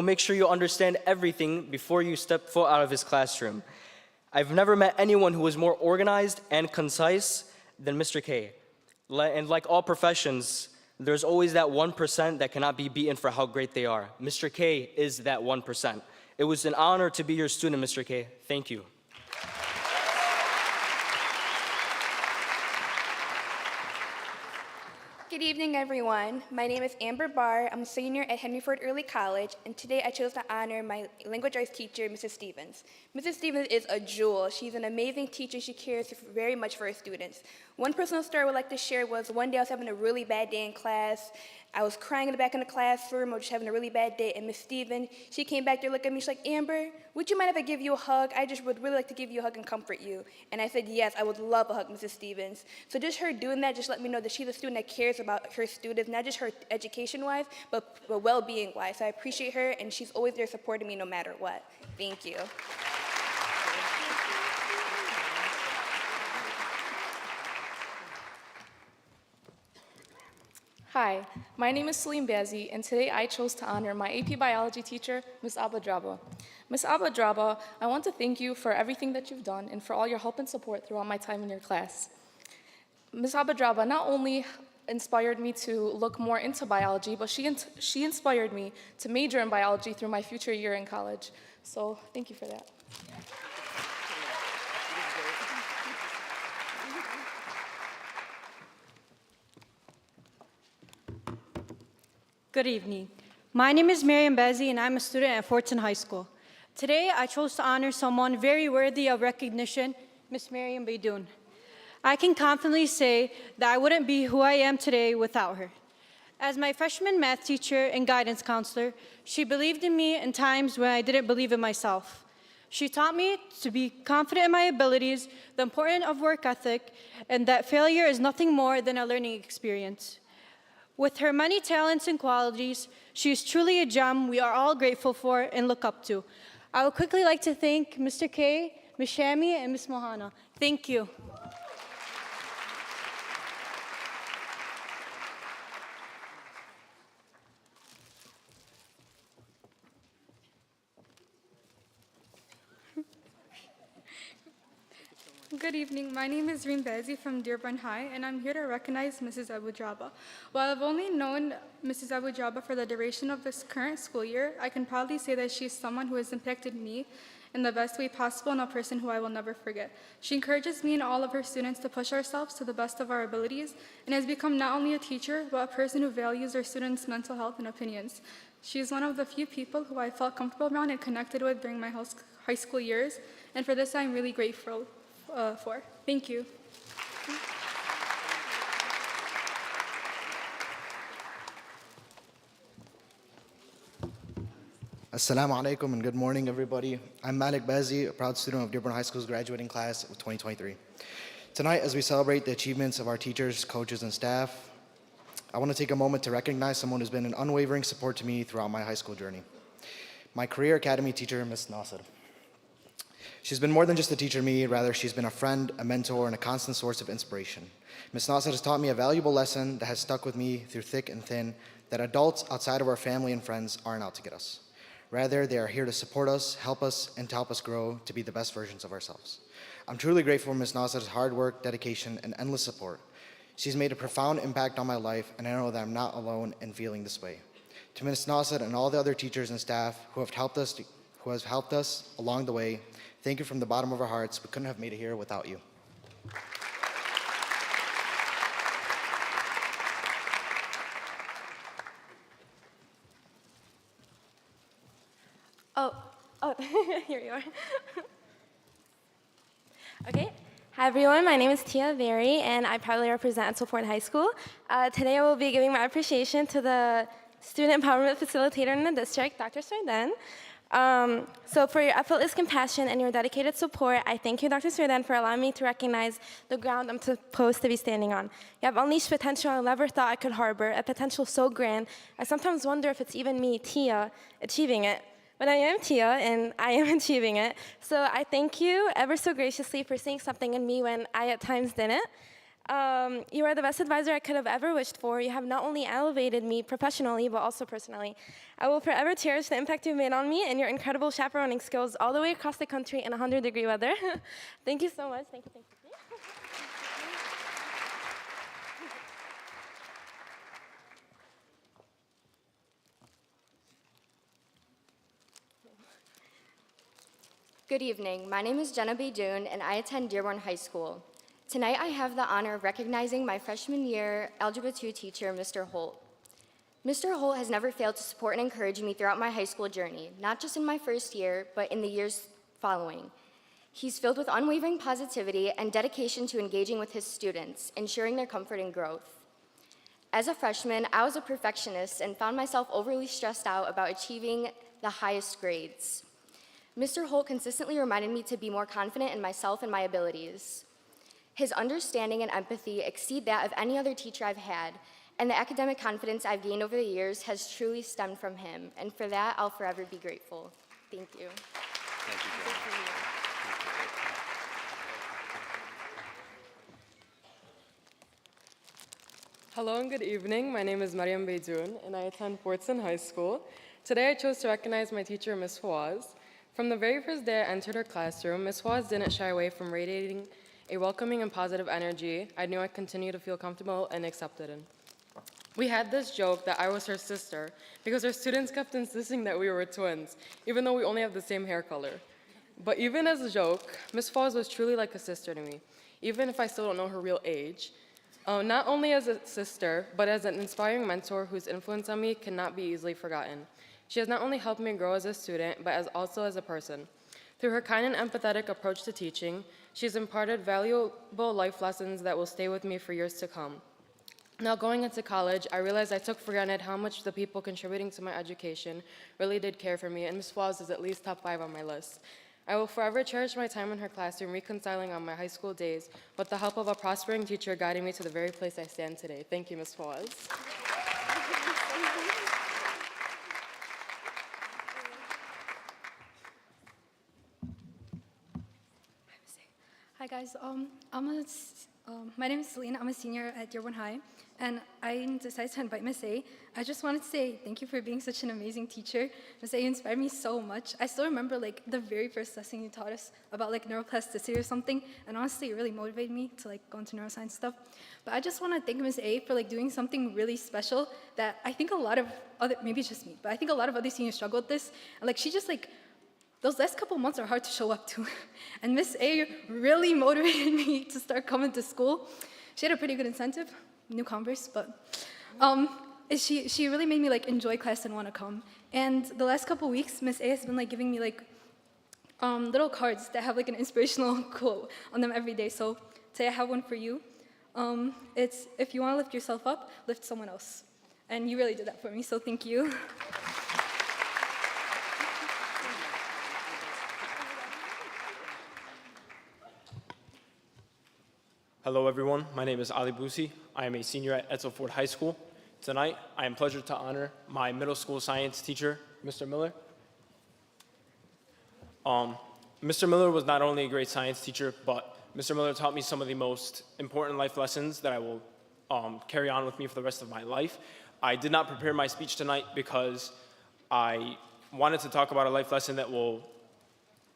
make sure you understand everything before you step foot out of his classroom. I've never met anyone who is more organized and concise than Mr. K. And like all professions, there's always that 1% that cannot be beaten for how great they are. Mr. K is that 1%. It was an honor to be your student, Mr. K. Thank you. Good evening, everyone. My name is Amber Barr. I'm a senior at Henry Ford Early College, and today I chose to honor my language arts teacher, Mrs. Stevens. Mrs. Stevens is a jewel. She's an amazing teacher. She cares very much for her students. One personal story I would like to share was one day I was having a really bad day in class. I was crying in the back of the classroom or just having a really bad day, and Miss Stevens, she came back there, looked at me, she's like, Amber, would you mind if I give you a hug? I just would really like to give you a hug and comfort you. And I said, yes, I would love a hug, Mrs. Stevens. So just her doing that just let me know that she's a student that cares about her students, not just her education-wise, but well-being-wise. So I appreciate her, and she's always there supporting me no matter what. Thank you. Hi, my name is Salim Bazi, and today I chose to honor my AP Biology teacher, Ms. Abadraba. Ms. Abadraba, I want to thank you for everything that you've done and for all your help and support throughout my time in your class. Ms. Abadraba not only inspired me to look more into biology, but she inspired me to major in biology through my future year in college. So thank you for that. Good evening. My name is Miriam Bazi, and I'm a student at Fortson High School. Today, I chose to honor someone very worthy of recognition, Miss Miriam Baidoun. I can confidently say that I wouldn't be who I am today without her. As my freshman math teacher and guidance counselor, she believed in me in times when I didn't believe in myself. She taught me to be confident in my abilities, the importance of work ethic, and that failure is nothing more than a learning experience. With her many talents and qualities, she is truly a gem we are all grateful for and look up to. I would quickly like to thank Mr. K, Ms. Shami, and Ms. Mohana. Thank you. Good evening. My name is Reem Bazi from Dearborn High, and I'm here to recognize Mrs. Abudraba. While I've only known Mrs. Abudraba for the duration of this current school year, I can proudly say that she's someone who has impacted me in the best way possible and a person who I will never forget. She encourages me and all of her students to push ourselves to the best of our abilities and has become not only a teacher, but a person who values her students' mental health and opinions. She is one of the few people who I felt comfortable around and connected with during my high school years, and for this I'm really grateful for. Thank you. Assalamu alaikum and good morning, everybody. I'm Malik Bazi, a proud student of Dearborn High School's graduating class of 2023. Tonight, as we celebrate the achievements of our teachers, coaches, and staff, I want to take a moment to recognize someone who's been an unwavering support to me throughout my high school journey. My career academy teacher, Ms. Nasser. She's been more than just a teacher to me, rather she's been a friend, a mentor, and a constant source of inspiration. Ms. Nasser has taught me a valuable lesson that has stuck with me through thick and thin, that adults outside of our family and friends aren't out to get us. Rather, they are here to support us, and to help us grow to be the best versions of ourselves. I'm truly grateful for Ms. Nasser's hard work, dedication, and endless support. She's made a profound impact on my life, and I know that I'm not alone in feeling this way. To Ms. Nasser and all the other teachers and staff who have helped us along the way, thank you from the bottom of our hearts. We couldn't have made it here without you. Oh, here you are. Okay. Hi, everyone. My name is Tia Very, and I proudly represent Fort High School. Today, I will be giving my appreciation to the Student Empowerment Facilitator in the district, Dr. Sardan. So for your effortless compassion and your dedicated support, I thank you, Dr. Sardan, for allowing me to recognize the ground I'm supposed to be standing on. You have unleashed potential I never thought I could harbor, a potential so grand, I sometimes wonder if it's even me, Tia, achieving it. But I am Tia, and I am achieving it. So I thank you ever so graciously for seeing something in me when I at times didn't. You are the best advisor I could have ever wished for. You have not only elevated me professionally, but also personally. I will forever cherish the impact you've made on me and your incredible chaperoning skills all the way across the country in 100-degree weather. Thank you so much. Thank you. Thank you. Good evening. My name is Jenna Baidoun, and I attend Dearborn High School. Tonight I have the honor of recognizing my freshman year Algebra 2 teacher, Mr. Holt. Mr. Holt has never failed to support and encourage me throughout my high school journey, not just in my first year, but in the years following. He's filled with unwavering positivity and dedication to engaging with his students, ensuring their comfort and growth. As a freshman, I was a perfectionist and found myself overly stressed out about achieving the highest grades. Mr. Holt consistently reminded me to be more confident in myself and my abilities. His understanding and empathy exceed that of any other teacher I've had, and the academic confidence I've gained over the years has truly stemmed from him, and for that, I'll forever be grateful. Thank you. Thank you, Joanna. Hello and good evening. My name is Mariam Beydoun, and I attend Fortson High School. Today I chose to recognize my teacher, Ms. Fawaz. From the very first day I entered her classroom, Ms. Fawaz didn't shy away from radiating a welcoming and positive energy I knew I'd continue to feel comfortable and accepted in. We had this joke that I was her sister because her students kept insisting that we were twins, even though we only have the same hair color. But even as a joke, Ms. Fawaz was truly like a sister to me, even if I still don't know her real age. Not only as a sister, but as an inspiring mentor whose influence on me cannot be easily forgotten. She has not only helped me grow as a student, but also as a person. Through her kind and empathetic approach to teaching, she's imparted valuable life lessons that will stay with me for years to come. Now going into college, I realized I took for granted how much the people contributing to my education really did care for me, and Ms. Fawaz is at least top 5 on my list. I will forever cherish my time in her classroom, reconciling on my high school days with the help of a prospering teacher guiding me to the very place I stand today. Thank you, Ms. Fawaz. Hi guys, my name is Selena. I'm a senior at Dearborn High, and I decided to invite Miss A. I just wanted to say thank you for being such an amazing teacher. Miss A, you inspired me so much. I still remember the very first lesson you taught us about neuroplasticity or something, and honestly, it really motivated me to go into neuroscience stuff. But I just want to thank Miss A for doing something really special that I think a lot of other, maybe it's just me, but I think a lot of other seniors struggle with this. And she just those last couple months are hard to show up to. And Miss A really motivated me to start coming to school. She had a pretty good incentive, new Converse, but she really made me enjoy class and want to come. And the last couple weeks, Miss A has been giving me little cards that have an inspirational quote on them every day. So today I have one for you. It's, if you want to lift yourself up, lift someone else. And you really did that for me, so thank you. Hello everyone, my name is Ali Bousi. I am a senior at Edsel Ford High School. Tonight, I am pleased to honor my middle school science teacher, Mr. Miller. Mr. Miller was not only a great science teacher, but Mr. Miller taught me some of the most important life lessons that I will carry on with me for the rest of my life. I did not prepare my speech tonight because I wanted to talk about a life lesson that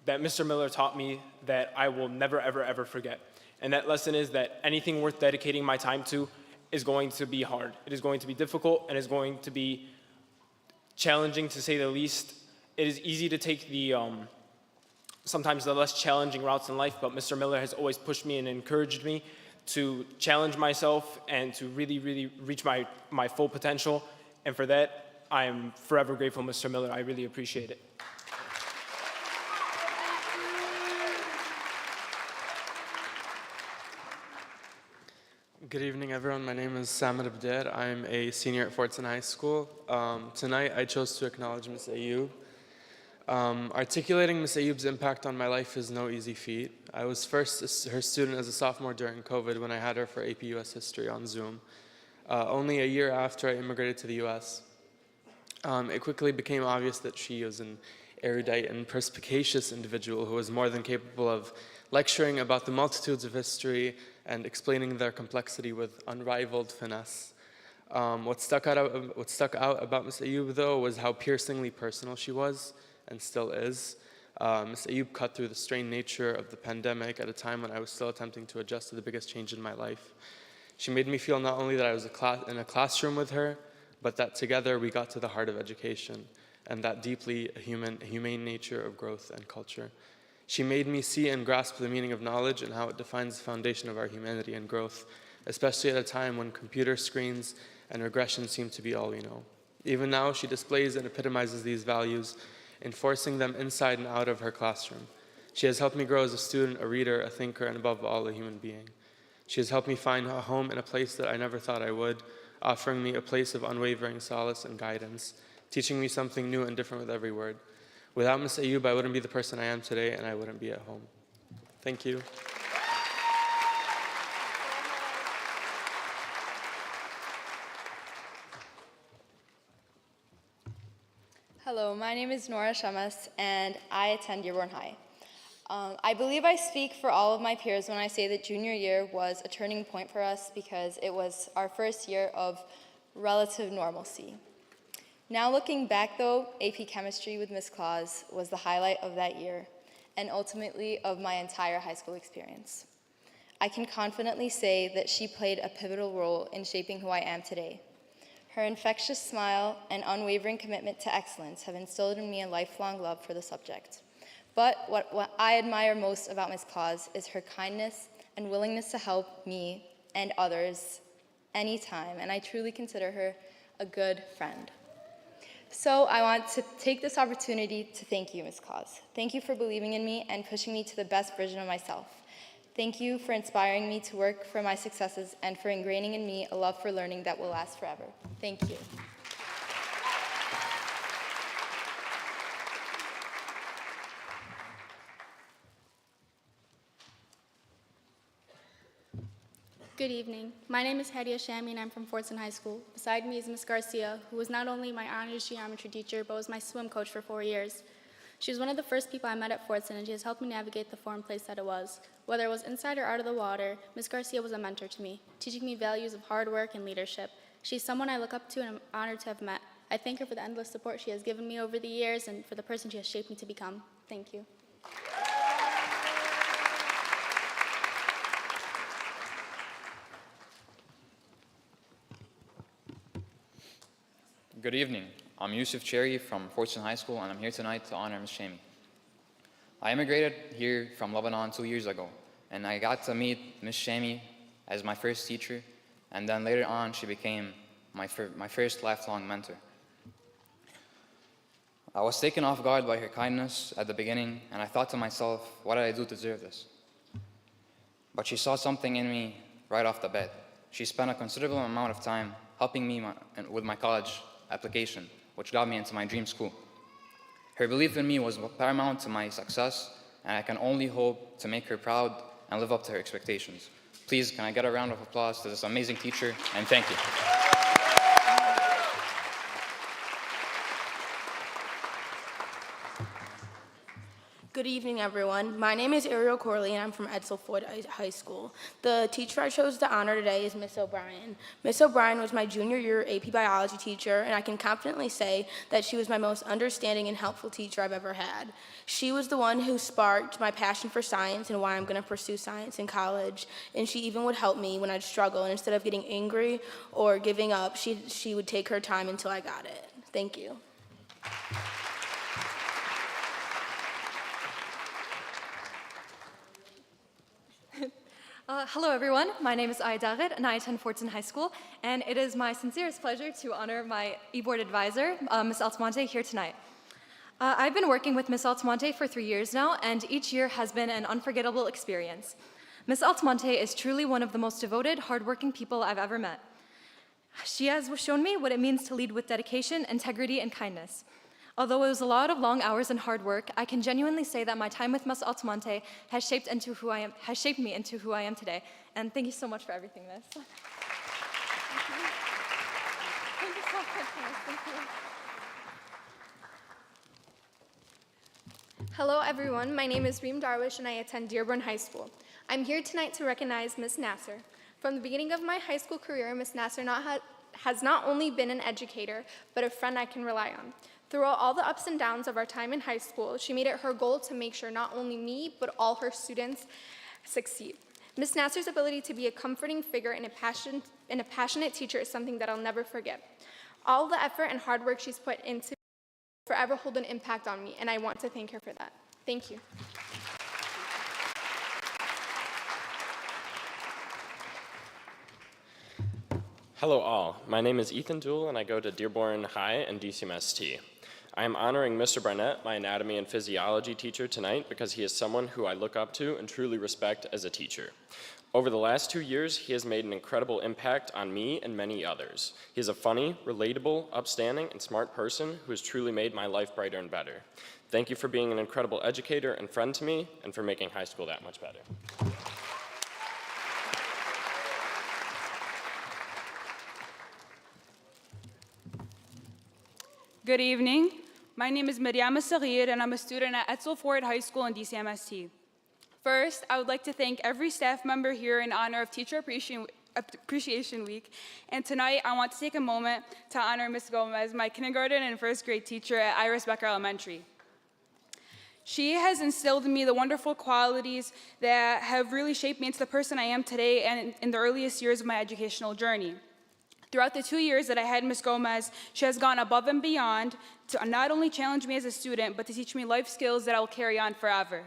Mr. Miller taught me that I will never, ever, ever forget. And that lesson is that anything worth dedicating my time to is going to be hard. It is going to be difficult, and is going to be challenging, to say the least. It is easy to take sometimes the less challenging routes in life, but Mr. Miller has always pushed me and encouraged me to challenge myself and to really, really reach my full potential. And for that, I am forever grateful, Mr. Miller. I really appreciate it. Good evening, everyone. My name is Samir Abder. I'm a senior at Fortson High School. Tonight, I chose to acknowledge Ms. Ayoub. Articulating Ms. Ayoub's impact on my life is no easy feat. I was first her student as a sophomore during COVID when I had her for AP US History on Zoom. Only a year after I immigrated to the US, it quickly became obvious that she was an erudite and perspicacious individual who was more than capable of lecturing about the multitudes of history and explaining their complexity with unrivaled finesse. What stuck out about Ms. Ayoub, though, was how piercingly personal she was, and still is. Ms. Ayoub cut through the strained nature of the pandemic at a time when I was still attempting to adjust to the biggest change in my life. She made me feel not only that I was in a classroom with her, but that together we got to the heart of education and that deeply humane nature of growth and culture. She made me see and grasp the meaning of knowledge and how it defines the foundation of our humanity and growth, especially at a time when computer screens and regression seem to be all we know. Even now, she displays and epitomizes these values, enforcing them inside and out of her classroom. She has helped me grow as a student, a reader, a thinker, and above all, a human being. She has helped me find a home in a place that I never thought I would, offering me a place of unwavering solace and guidance, teaching me something new and different with every word. Without Ms. Ayub, I wouldn't be the person I am today, and I wouldn't be at home. Thank you. Hello, my name is Nora Shamas, and I attend Dearborn High. I believe I speak for all of my peers when I say that junior year was a turning point for us because it was our first year of relative normalcy. Now looking back though, AP Chemistry with Ms. Claus was the highlight of that year and ultimately of my entire high school experience. I can confidently say that she played a pivotal role in shaping who I am today. Her infectious smile and unwavering commitment to excellence have instilled in me a lifelong love for the subject. But what I admire most about Ms. Claus is her kindness and willingness to help me and others anytime, and I truly consider her a good friend. So I want to take this opportunity to thank you, Ms. Claus. Thank you for believing in me and pushing me to the best version of myself. Thank you for inspiring me to work for my successes and for ingraining in me a love for learning that will last forever. Thank you. Good evening. My name is Hadia Shami and I'm from Fortson High School. Beside me is Ms. Garcia, who was not only my honors geometry teacher, but was my swim coach for 4 years. She was one of the first people I met at Fortson, and she has helped me navigate the foreign place that it was. Whether it was inside or out of the water, Ms. Garcia was a mentor to me, teaching me values of hard work and leadership. She's someone I look up to and I'm honored to have met. I thank her for the endless support she has given me over the years and for the person she has shaped me to become. Thank you. Good evening. I'm Yusuf Cherry from Fortson High School, and I'm here tonight to honor Ms. Shami. I immigrated here from Lebanon 2 years ago, and I got to meet Ms. Shami as my first teacher, and then later on she became my first lifelong mentor. I was taken off guard by her kindness at the beginning, and I thought to myself, what did I do to deserve this? But she saw something in me right off the bat. She spent a considerable amount of time helping me with my college application, which got me into my dream school. Her belief in me was paramount to my success, and I can only hope to make her proud and live up to her expectations. Please, can I get a round of applause to this amazing teacher, and thank you. Good evening, everyone. My name is Ariel Corley, and I'm from Edsel Ford High School. The teacher I chose to honor today is Miss O'Brien. Miss O'Brien was my junior year AP biology teacher, and I can confidently say that she was my most understanding and helpful teacher I've ever had. She was the one who sparked my passion for science and why I'm going to pursue science in college, and she even would help me when I'd struggle, and instead of getting angry or giving up, she would take her time until I got it. Thank you. Hello, everyone. My name is Aya David, and I attend Fortson High School, and it is my sincerest pleasure to honor my e-board advisor, Ms. Altamonte, here tonight. I've been working with Ms. Altamonte for 3 years now, and each year has been an unforgettable experience. Ms. Altamonte is truly one of the most devoted, hardworking people I've ever met. She has shown me what it means to lead with dedication, integrity, and kindness. Although it was a lot of long hours and hard work, I can genuinely say that my time with Ms. Altamonte has shaped me into who I am today. And thank you so much for everything, Miss. Thank you so much, Miss. Thank you. Hello, everyone. My name is Reem Darwish, and I attend Dearborn High School. I'm here tonight to recognize Ms. Nasser. From the beginning of my high school career, Ms. Nasser has not only been an educator, but a friend I can rely on. Throughout all the ups and downs of our time in high school, she made it her goal to make sure not only me, but all her students succeed. Ms. Nasser's ability to be a comforting figure and a passionate teacher is something that I'll never forget. All the effort and hard work she's put into forever hold an impact on me, and I want to thank her for that. Thank you. Hello all, my name is Ethan Dool and I go to Dearborn High and DCMST. I am honoring Mr. Barnett, my anatomy and physiology teacher tonight because he is someone who I look up to and truly respect as a teacher. Over the last 2 years, he has made an incredible impact on me and many others. He is a funny, relatable, upstanding, and smart person who has truly made my life brighter and better. Thank you for being an incredible educator and friend to me and for making high school that much better. Good evening. My name is Mariama Saghir, and I'm a student at Etzel Ford High School in DCMST. First, I would like to thank every staff member here in honor of Teacher Appreciation Week. And tonight, I want to take a moment to honor Ms. Gomez, my kindergarten and first grade teacher at Iris Becker Elementary. She has instilled in me the wonderful qualities that have really shaped me into the person I am today and in the earliest years of my educational journey. Throughout the 2 years that I had Ms. Gomez, she has gone above and beyond to not only challenge me as a student, but to teach me life skills that I will carry on forever.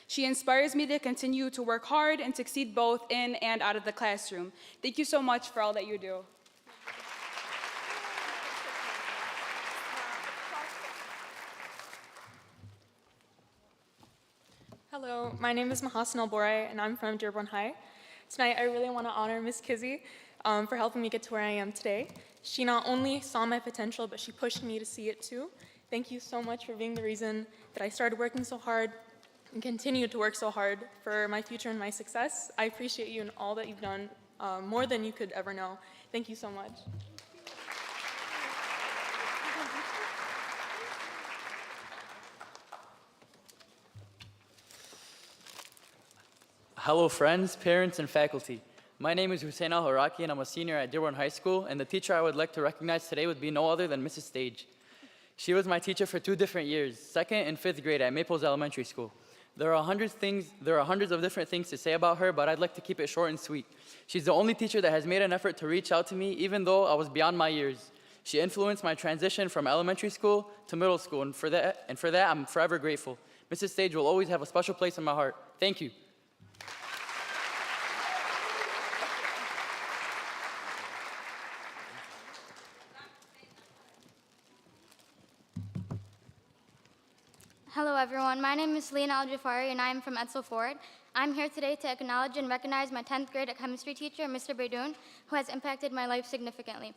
She inspires me to continue to work hard and succeed both in and out of the classroom. Thank you so much for all that you do. Hello, my name is Mahasan Alborai, and I'm from Dearborn High. Tonight, I really want to honor Ms. Kizzy for helping me get to where I am today. She not only saw my potential, but she pushed me to see it too. Thank you so much for being the reason that I started working so hard and continue to work so hard for my future and my success. I appreciate you and all that you've done, more than you could ever know. Thank you so much. Hello friends, parents, and faculty. My name is Hussein Al-Haraki and I'm a senior at Dearborn High School, and the teacher I would like to recognize today would be no other than Mrs. Stage. She was my teacher for 2 different years, 2nd and 5th grade at Maples Elementary School. There are hundreds of different things to say about her, but I'd like to keep it short and sweet. She's the only teacher that has made an effort to reach out to me even though I was beyond my years. She influenced my transition from elementary school to middle school, and for that I'm forever grateful. Mrs. Stage will always have a special place in my heart. Thank you. Hello everyone, my name is Lena Al-Jafari and I am from Etzel Ford. I'm here today to acknowledge and recognize my 10th grade chemistry teacher, Mr. Baidoun, who has impacted my life significantly.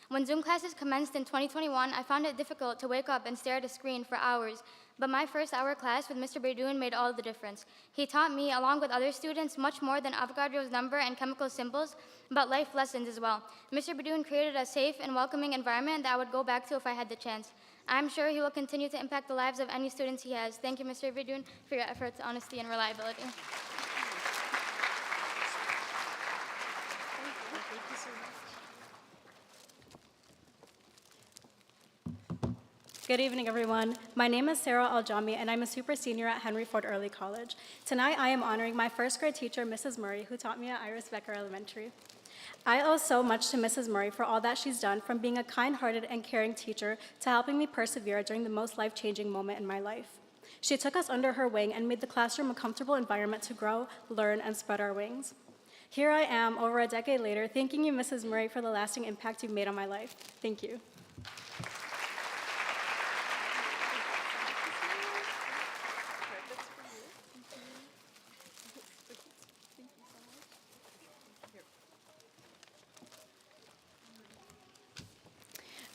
When Zoom classes commenced in 2021, I found it difficult to wake up and stare at a screen for hours, but my first hour class with Mr. Baidoun made all the difference. He taught me, along with other students, much more than Avogadro's number and chemical symbols, but life lessons as well. Mr. Baidoun created a safe and welcoming environment that I would go back to if I had the chance. I'm sure he will continue to impact the lives of any students he has. Thank you, Mr. Baidoun, for your efforts, honesty, and reliability. Good evening, everyone. My name is Sarah Aljami, and I'm a super senior at Henry Ford Early College. Tonight, I am honoring my first grade teacher, Mrs. Murray, who taught me at Iris Becker Elementary. I owe so much to Mrs. Murray for all that she's done, from being a kind-hearted and caring teacher to helping me persevere during the most life-changing moment in my life. She took us under her wing and made the classroom a comfortable environment to grow, learn, and spread our wings. Here I am, over a decade later, thanking you, Mrs. Murray, for the lasting impact you've made on my life. Thank you.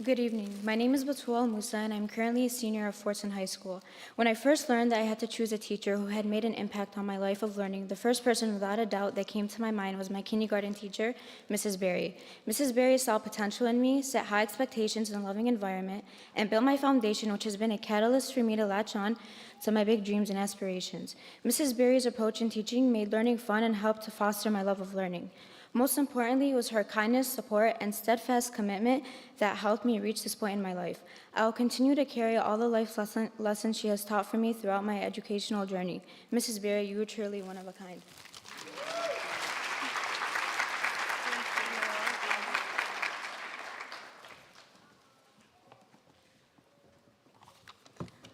Good evening. My name is Batul Al-Musa, and I'm currently a senior at Fortson High School. When I first learned that I had to choose a teacher who had made an impact on my life of learning, the first person without a doubt that came to my mind was my kindergarten teacher, Mrs. Berry. Mrs. Berry saw potential in me, set high expectations in a loving environment, and built my foundation, which has been a catalyst for me to latch on to my big dreams and aspirations. Mrs. Berry's approach in teaching made learning fun and helped to foster my love of learning. Most importantly was her kindness, support, and steadfast commitment that helped me reach this point in my life. I will continue to carry all the life lessons she has taught for me throughout my educational journey. Mrs. Berry, you are truly one of a kind.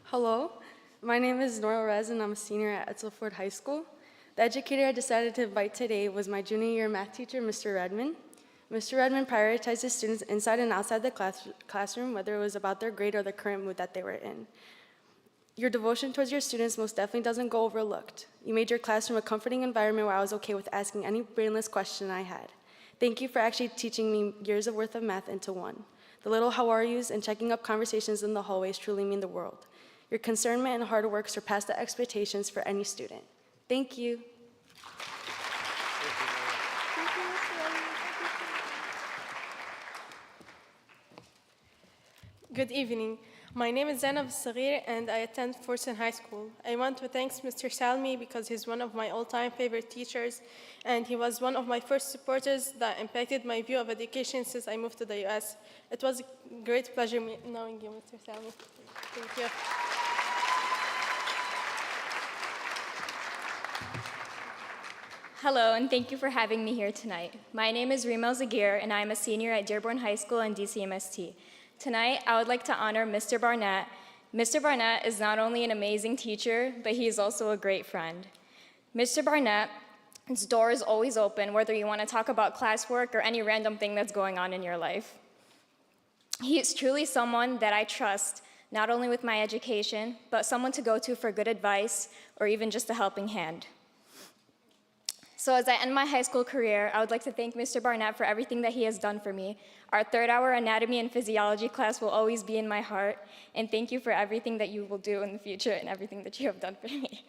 Hello, my name is Nora Rez and I'm a senior at Etzel Ford High School. The educator I decided to invite today was my junior year math teacher, Mr. Redman. Mr. Redmond prioritizes students inside and outside the classroom, whether it was about their grade or the current mood that they were in. Your devotion towards your students most definitely doesn't go overlooked. You made your classroom a comforting environment where I was okay with asking any brainless question I had. Thank you for actually teaching me years of worth of math into one. The little how are yous and checking up conversations in the hallways truly mean the world. Your concernment and hard work surpass the expectations for any student. Thank you. Good evening. My name is Zainab Sagir and I attend Fortson High School. I want to thank Mr. Salmi because he's one of my all-time favorite teachers and he was one of my first supporters that impacted my view of education since I moved to the US. It was a great pleasure knowing you, Mr. Salmi. Thank you. Hello, and thank you for having me here tonight. My name is Rima Zagir, and I am a senior at Dearborn High School and DCMST. Tonight, I would like to honor Mr. Barnett. Mr. Barnett is not only an amazing teacher, but he is also a great friend. Mr. Barnett's door is always open, whether you want to talk about classwork or any random thing that's going on in your life. He is truly someone that I trust, not only with my education, but someone to go to for good advice or even just a helping hand. So as I end my high school career, I would like to thank Mr. Barnett for everything that he has done for me. Our third-hour anatomy and physiology class will always be in my heart, and thank you for everything that you will do in the future and everything that you have done for me.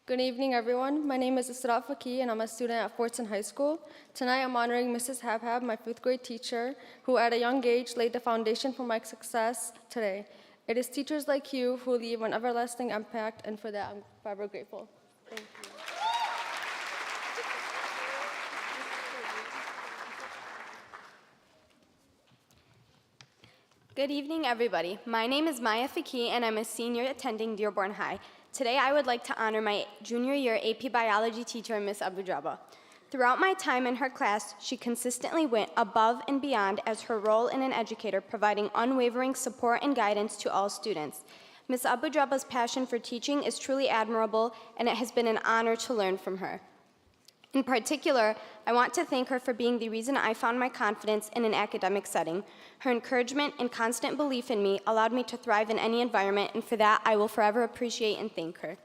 Good evening, everyone. My name is Isra Faki, and I'm a student at Fortson High School. Tonight, I'm honoring Mrs. Habhab, my 5th grade teacher, who at a young age laid the foundation for my success today. It is teachers like you who leave an everlasting impact, and for that, I'm forever grateful. Thank you. Good evening, everybody. My name is Maya Faki, and I'm a senior attending Dearborn High. Today, I would like to honor my junior year AP Biology teacher, Ms. Abu Jaba. Throughout my time in her class, she consistently went above and beyond as her role in an educator, providing unwavering support and guidance to all students. Ms. Abu Jaba's passion for teaching is truly admirable, and it has been an honor to learn from her. In particular, I want to thank her for being the reason I found my confidence in an academic setting. Her encouragement and constant belief in me allowed me to thrive in any environment, and for that, I will forever appreciate and thank her.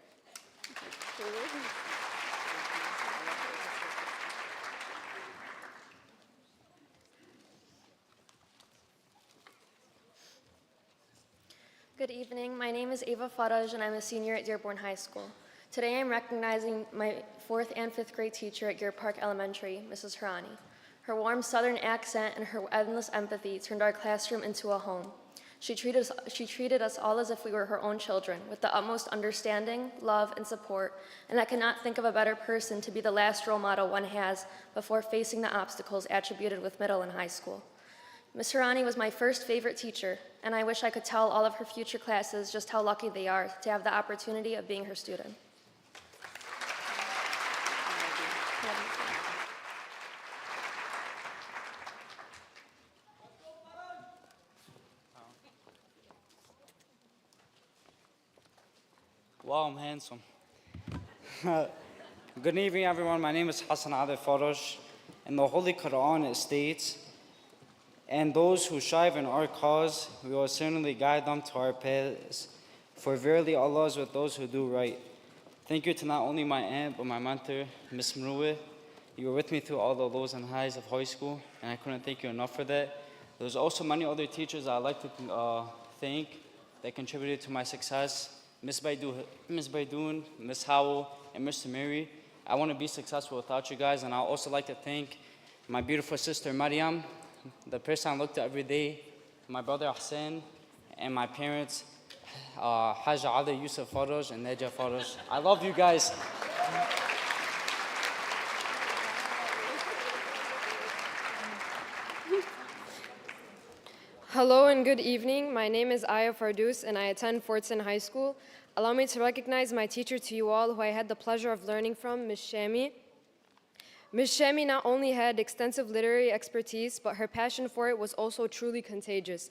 Good evening. My name is Ava Faraj, and I'm a senior at Dearborn High School. Today, I'm recognizing my 4th and 5th grade teacher at Gear Park Elementary, Mrs. Harani. Her warm Southern accent and her endless empathy turned our classroom into a home. She treated us all as if we were her own children, with the utmost understanding, love, and support, and I cannot think of a better person to be the last role model one has before facing the obstacles attributed with middle and high school. Ms. Harani was my first favorite teacher, and I wish I could tell all of her future classes just how lucky they are to have the opportunity of being her student. Wow, I'm handsome. Good evening, everyone. My name is Hassan Adil Faraj. In the Holy Quran, it states, "And those who strive in our cause, we will certainly guide them to our paths. For verily Allah is with those who do right." Thank you to not only my aunt, but my mentor, Ms. Mruwe. You were with me through all the lows and highs of high school, and I couldn't thank you enough for that. There's also many other teachers I'd like to thank that contributed to my success. Ms. Baidoon, Ms. Howell, and Mr. Mary. I want to be successful without you guys, and I'd also like to thank my beautiful sister, Mariam, the person I look to every day, my brother, Hassan, and my parents, Haj Ali Yusuf Faraj and Neja Faraj. I love you guys. Hello and good evening. My name is Aya Fardous and I attend Fortson High School. Allow me to recognize my teacher to you all who I had the pleasure of learning from, Ms. Shami. Ms. Shami not only had extensive literary expertise, but her passion for it was also truly contagious.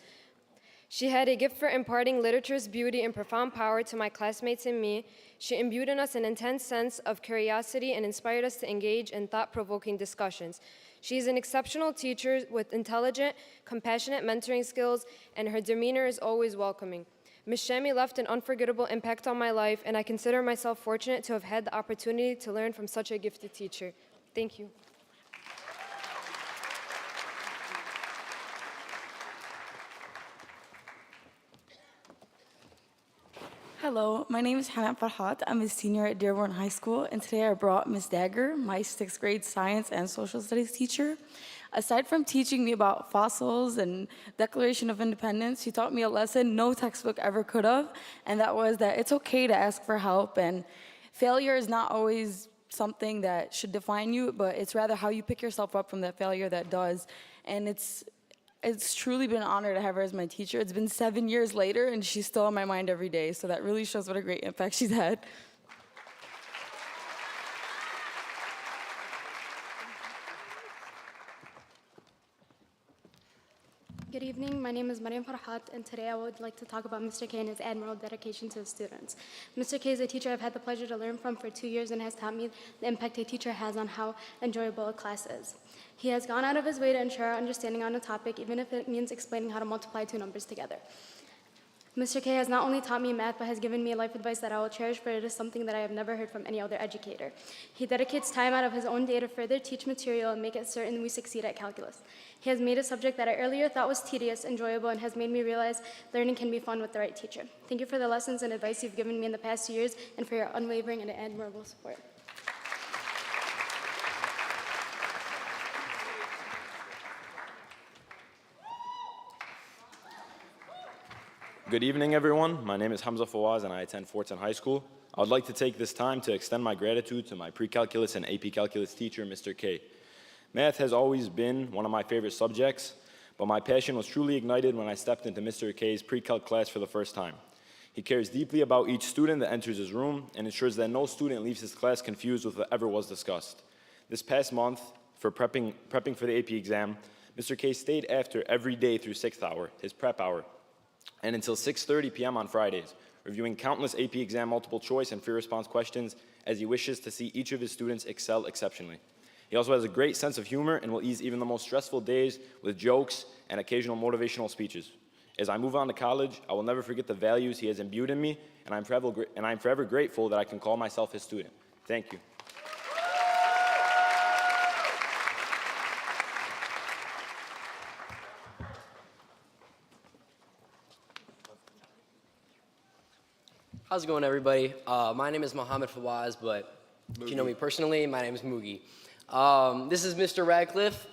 She had a gift for imparting literature's beauty and profound power to my classmates and me. She imbued in us an intense sense of curiosity and inspired us to engage in thought-provoking discussions. She is an exceptional teacher with intelligent, compassionate mentoring skills, and her demeanor is always welcoming. Ms. Shami left an unforgettable impact on my life, and I consider myself fortunate to have had the opportunity to learn from such a gifted teacher. Thank you. Hello, my name is Hannah Farhat. I'm a senior at Dearborn High School, and today I brought Ms. Dagger, my 6th grade science and social studies teacher. Aside from teaching me about fossils and Declaration of Independence, she taught me a lesson no textbook ever could have, and that was that it's okay to ask for help, and failure is not always something that should define you, but it's rather how you pick yourself up from that failure that does. And it's truly been an honor to have her as my teacher. It's been 7 years later, and she's still on my mind every day, so that really shows what a great impact she's had. Good evening, my name is Mariam Farhat, and today I would like to talk about Mr. K and his admirable dedication to his students. Mr. K is a teacher I've had the pleasure to learn from for 2 years and has taught me the impact a teacher has on how enjoyable a class is. He has gone out of his way to ensure our understanding on a topic, even if it means explaining how to multiply two numbers together. Mr. K has not only taught me math, but has given me life advice that I will cherish, for it is something that I have never heard from any other educator. He dedicates time out of his own day to further teach material and make it certain we succeed at calculus. He has made a subject that I earlier thought was tedious, enjoyable, and has made me realize learning can be fun with the right teacher. Thank you for the lessons and advice you've given me in the past years and for your unwavering and admirable support. Good evening, everyone. My name is Hamza Fawaz, and I attend Fortson High School. I would like to take this time to extend my gratitude to my pre-calculus and AP calculus teacher, Mr. K. Math has always been one of my favorite subjects, but my passion was truly ignited when I stepped into Mr. K's pre-calc class for the first time. He cares deeply about each student that enters his room and ensures that no student leaves his class confused with whatever was discussed. This past month, for prepping for the AP exam, Mr. K stayed after every day through 6th hour, his prep hour, and until 6:30 p.m. on Fridays, reviewing countless AP exam multiple choice and free response questions as he wishes to see each of his students excel exceptionally. He also has a great sense of humor and will ease even the most stressful days with jokes and occasional motivational speeches. As I move on to college, I will never forget the values he has imbued in me, and I'm forever grateful that I can call myself his student. Thank you. How's it going, everybody? My name is Mohammed Fawaz, but if you know me personally, my name is Moogie. This is Mr. Radcliffe,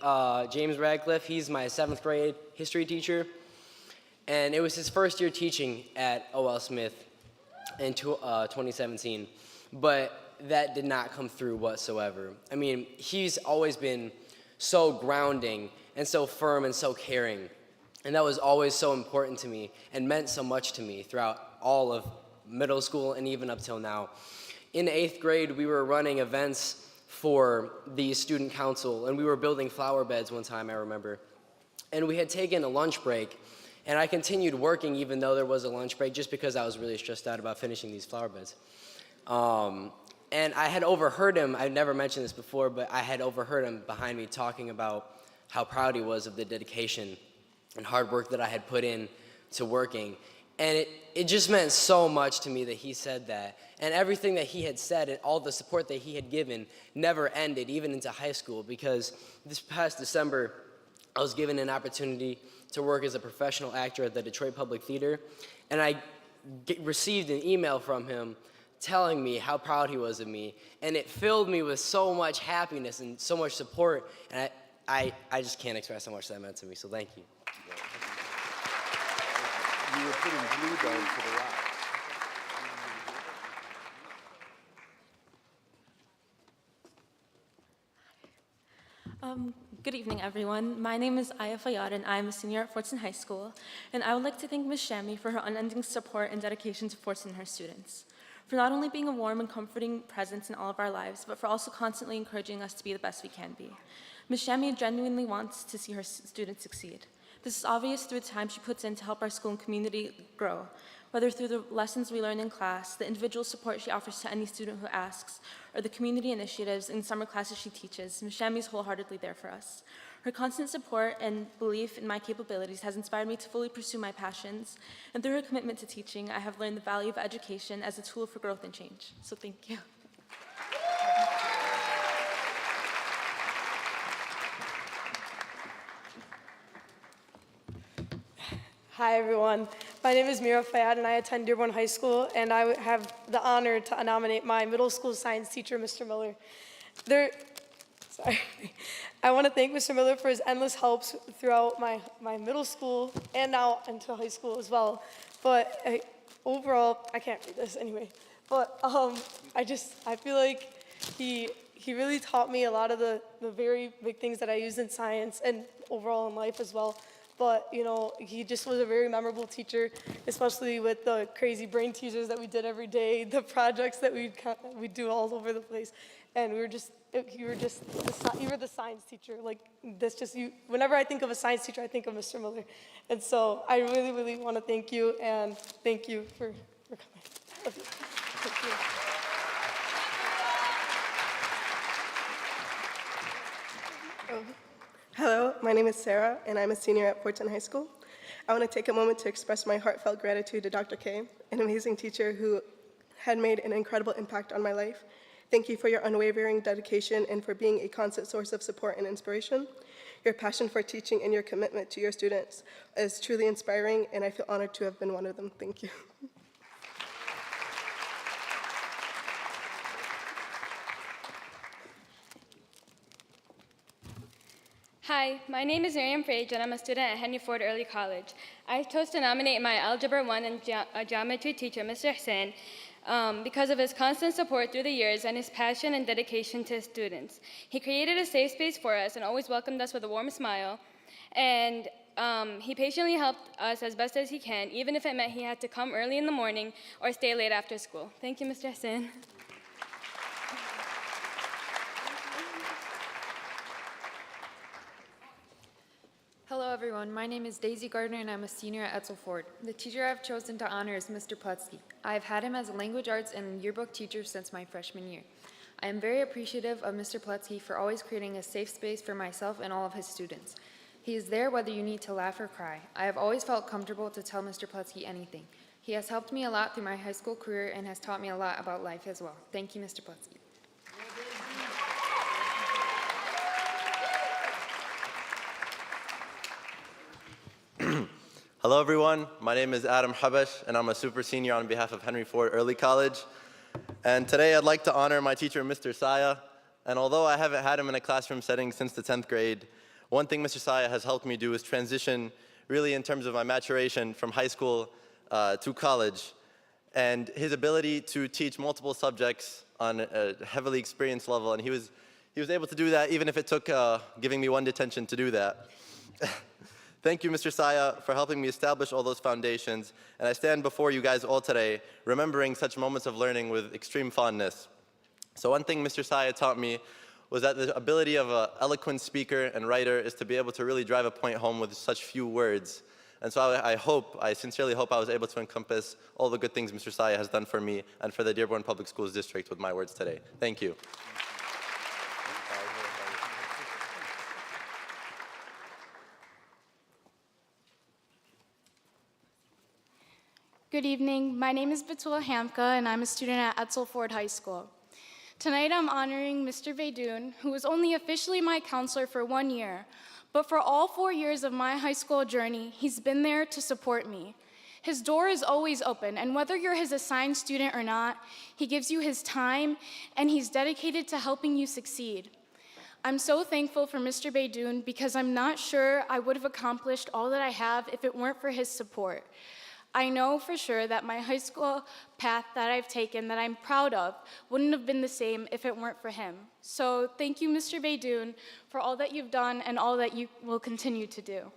James Radcliffe. He's my 7th grade history teacher, and it was his first year teaching at O.L. Smith in 2017, but that did not come through whatsoever. I mean, he's always been so grounding and so firm and so caring, and that was always so important to me and meant so much to me throughout all of middle school and even up till now. In 8th grade, we were running events for the student council, and we were building flower beds one time, I remember. And we had taken a lunch break, and I continued working even though there was a lunch break just because I was really stressed out about finishing these flower beds. And I had overheard him, I've never mentioned this before, but I had overheard him behind me talking about how proud he was of the dedication and hard work that I had put in to working. And it just meant so much to me that he said that. And everything that he had said and all the support that he had given never ended, even into high school, because this past December, I was given an opportunity to work as a professional actor at the Detroit Public Theater. And I received an email from him telling me how proud he was of me. And it filled me with so much happiness and so much support. And I just can't express how much that meant to me, so thank you. You were putting glue down for the rock. Good evening, everyone. My name is Aya Fayyad, and I'm a senior at Fortson High School. And I would like to thank Ms. Shami for her unending support and dedication to Fortson and her students, for not only being a warm and comforting presence in all of our lives, but for also constantly encouraging us to be the best we can be. Ms. Shami genuinely wants to see her students succeed. This is obvious through the time she puts in to help our school and community grow, whether through the lessons we learn in class, the individual support she offers to any student who asks, or the community initiatives and summer classes she teaches. Ms. Shami is wholeheartedly there for us. Her constant support and belief in my capabilities has inspired me to fully pursue my passions, and through her commitment to teaching, I have learned the value of education as a tool for growth and change. So thank you. Hi, everyone. My name is Mira Fayad, and I attend Dearborn High School, and I have the honor to nominate my middle school science teacher, Mr. Miller. I want to thank Mr. Miller for his endless helps throughout my middle school and now into high school as well. But overall, I can't read this anyway. But I feel like he really taught me a lot of the very big things that I use in science and overall in life as well. But, you know, he just was a very memorable teacher, especially with the crazy brain teasers that we did every day, the projects that we'd do all over the place. And you were the science teacher. Like, that's just you. Whenever I think of a science teacher, I think of Mr. Miller. And so I really, really want to thank you, and thank you for coming. Thank you. Hello, my name is Sarah, and I'm a senior at Fortson High School. I want to take a moment to express my heartfelt gratitude to Dr. K, an amazing teacher who had made an incredible impact on my life. Thank you for your unwavering dedication and for being a constant source of support and inspiration. Your passion for teaching and your commitment to your students is truly inspiring, and I feel honored to have been one of them. Thank you. Hi, my name is Miriam Frage, and I'm a student at Henry Ford Early College. I chose to nominate my Algebra 1 and Geometry teacher, Mr. Hussein, because of his constant support through the years and his passion and dedication to his students. He created a safe space for us and always welcomed us with a warm smile. And he patiently helped us as best as he can, even if it meant he had to come early in the morning or stay late after school. Thank you, Mr. Hussein. Hello everyone, my name is Daisy Gardner and I'm a senior at Etzel Ford. The teacher I've chosen to honor is Mr. Plutsky. I've had him as a language arts and yearbook teacher since my freshman year. I am very appreciative of Mr. Plutsky for always creating a safe space for myself and all of his students. He is there whether you need to laugh or cry. I have always felt comfortable to tell Mr. Plutsky anything. He has helped me a lot through my high school career and has taught me a lot about life as well. Thank you, Mr. Plutsky. Hello everyone, my name is Adam Habash and I'm a super senior on behalf of Henry Ford Early College. And today I'd like to honor my teacher, Mr. Saya. And although I haven't had him in a classroom setting since the 10th grade, one thing Mr. Saya has helped me do is transition really in terms of my maturation from high school to college. And his ability to teach multiple subjects on a heavily experienced level, and he was able to do that even if it took giving me one detention to do that. Thank you, Mr. Saya, for helping me establish all those foundations, and I stand before you guys all today remembering such moments of learning with extreme fondness. So one thing Mr. Saya taught me was that the ability of an eloquent speaker and writer is to be able to really drive a point home with such few words. And so I sincerely hope I was able to encompass all the good things Mr. Saya has done for me and for the Dearborn Public Schools District with my words today. Thank you. Good evening. My name is Batula Hamka, and I'm a student at Etzel Ford High School. Tonight, I'm honoring Mr. Veydoun, who was only officially my counselor for 1 year, but for all 4 years of my high school journey, he's been there to support me. His door is always open, and whether you're his assigned student or not, he gives you his time, and he's dedicated to helping you succeed. I'm so thankful for Mr. Veydoun because I'm not sure I would have accomplished all that I have if it weren't for his support. I know for sure that my high school path that I've taken that I'm proud of wouldn't have been the same if it weren't for him. So thank you, Mr. Veydoun, for all that you've done and all that you will continue to do.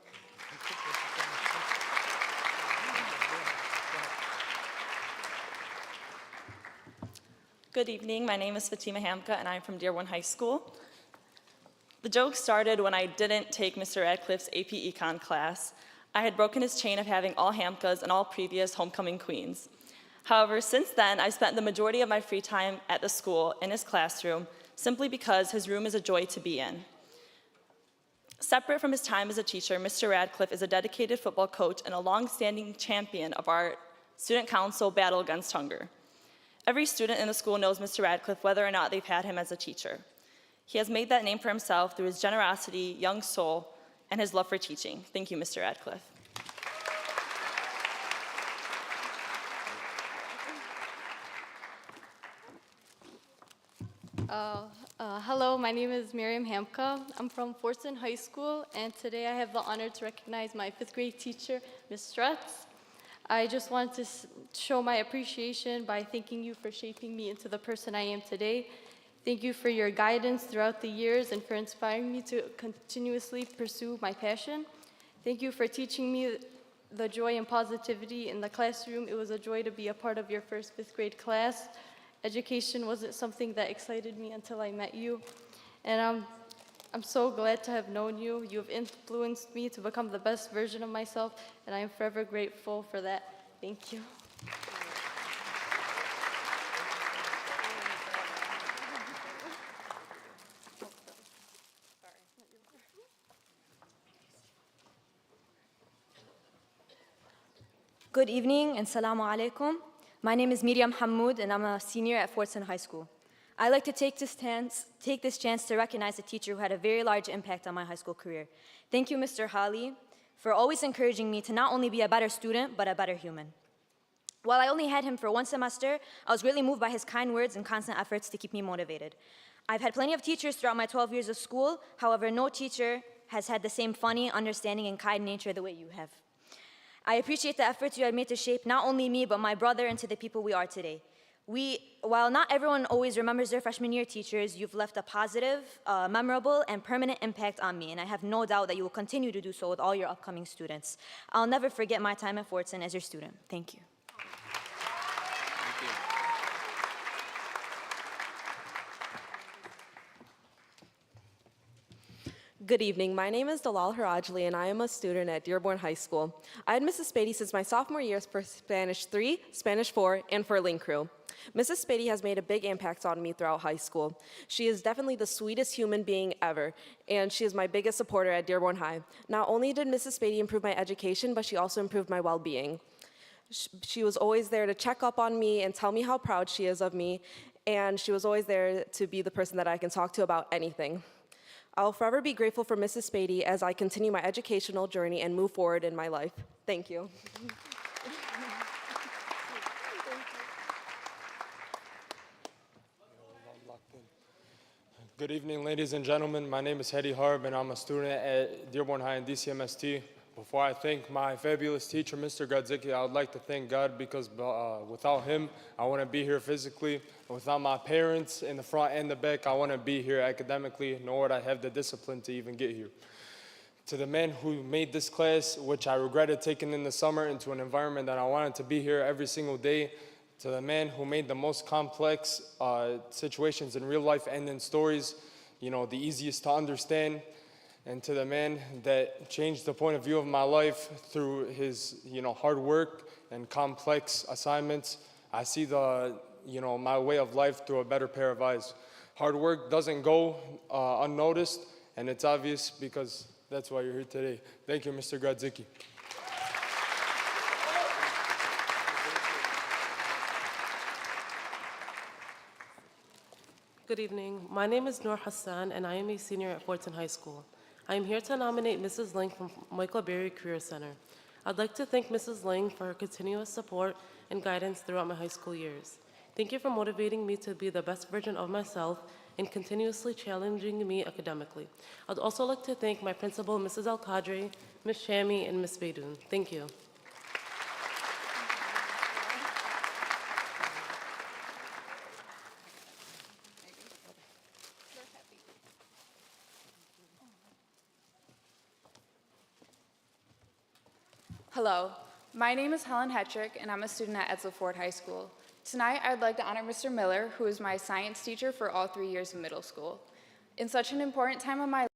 Good evening. My name is Fatima Hamka, and I'm from Dearborn High School. The joke started when I didn't take Mr. Radcliffe's AP Econ class. I had broken his chain of having all Hamkas and all previous homecoming queens. However, since then, I've spent the majority of my free time at the school in his classroom simply because his room is a joy to be in. Separate from his time as a teacher, Mr. Radcliffe is a dedicated football coach and a long-standing champion of our student council battle against hunger. Every student in the school knows Mr. Radcliffe whether or not they've had him as a teacher. He has made that name for himself through his generosity, young soul, and his love for teaching. Thank you, Mr. Radcliffe. Hello, my name is Miriam Hamka. I'm from Fortson High School, and today I have the honor to recognize my 5th grade teacher, Ms. Strutz. I just want to show my appreciation by thanking you for shaping me into the person I am today. Thank you for your guidance throughout the years and for inspiring me to continuously pursue my passion. Thank you for teaching me the joy and positivity in the classroom. It was a joy to be a part of your first 5th grade class. Education wasn't something that excited me until I met you. And I'm so glad to have known you. You have influenced me to become the best version of myself, and I am forever grateful for that. Thank you. Good evening and salamu alaikum. My name is Miriam Hammoud and I'm a senior at Fortson High School. I'd like to take this chance to recognize a teacher who had a very large impact on my high school career. Thank you, Mr. Hali, for always encouraging me to not only be a better student, but a better human. While I only had him for 1 semester, I was greatly moved by his kind words and constant efforts to keep me motivated. I've had plenty of teachers throughout my 12 years of school. However, no teacher has had the same funny, understanding, and kind nature the way you have. I appreciate the efforts you have made to shape not only me, but my brother into the people we are today. While not everyone always remembers their freshman year teachers, you've left a positive, memorable, and permanent impact on me, and I have no doubt that you will continue to do so with all your upcoming students. I'll never forget my time at Fortson as your student. Thank you. Good evening. My name is Dalal Harajli, and I am a student at Dearborn High School. I had Mrs. Spady since my sophomore year for Spanish 3, Spanish 4, and for Link Crew. Mrs. Spady has made a big impact on me throughout high school. She is definitely the sweetest human being ever, and she is my biggest supporter at Dearborn High. Not only did Mrs. Spady improve my education, but she also improved my well-being. She was always there to check up on me and tell me how proud she is of me, and she was always there to be the person that I can talk to about anything. I'll forever be grateful for Mrs. Spady as I continue my educational journey and move forward in my life. Thank you. Good evening, ladies and gentlemen. My name is Hedi Harb, and I'm a student at Dearborn High in DCMST. Before I thank my fabulous teacher, Mr. Gadzicki, I would like to thank God because without him, I wouldn't be here physically. Without my parents in the front and the back, I wouldn't be here academically, nor would I have the discipline to even get here. To the man who made this class, which I regretted taking in the summer, into an environment that I wanted to be here every single day, to the man who made the most complex situations in real life and in stories, the easiest to understand, and to the man that changed the point of view of my life through his, hard work and complex assignments. I see my way of life through a better pair of eyes. Hard work doesn't go unnoticed, and it's obvious because that's why you're here today. Thank you, Mr. Gadzicki. Good evening. My name is Noor Hassan, and I am a senior at Fortson High School. I am here to nominate Mrs. Ling from Michael Berry Career Center. I'd like to thank Mrs. Ling for her continuous support and guidance throughout my high school years. Thank you for motivating me to be the best version of myself and continuously challenging me academically. I'd also like to thank my principal, Mrs. Al-Qadri, Ms. Shami, and Ms. Baidoun. Thank you. Hello, my name is Helen Hetrick, and I'm a student at Edsel Ford High School. Tonight, I'd like to honor Mr. Miller, who is my science teacher for all 3 years of middle school. In such an important time of my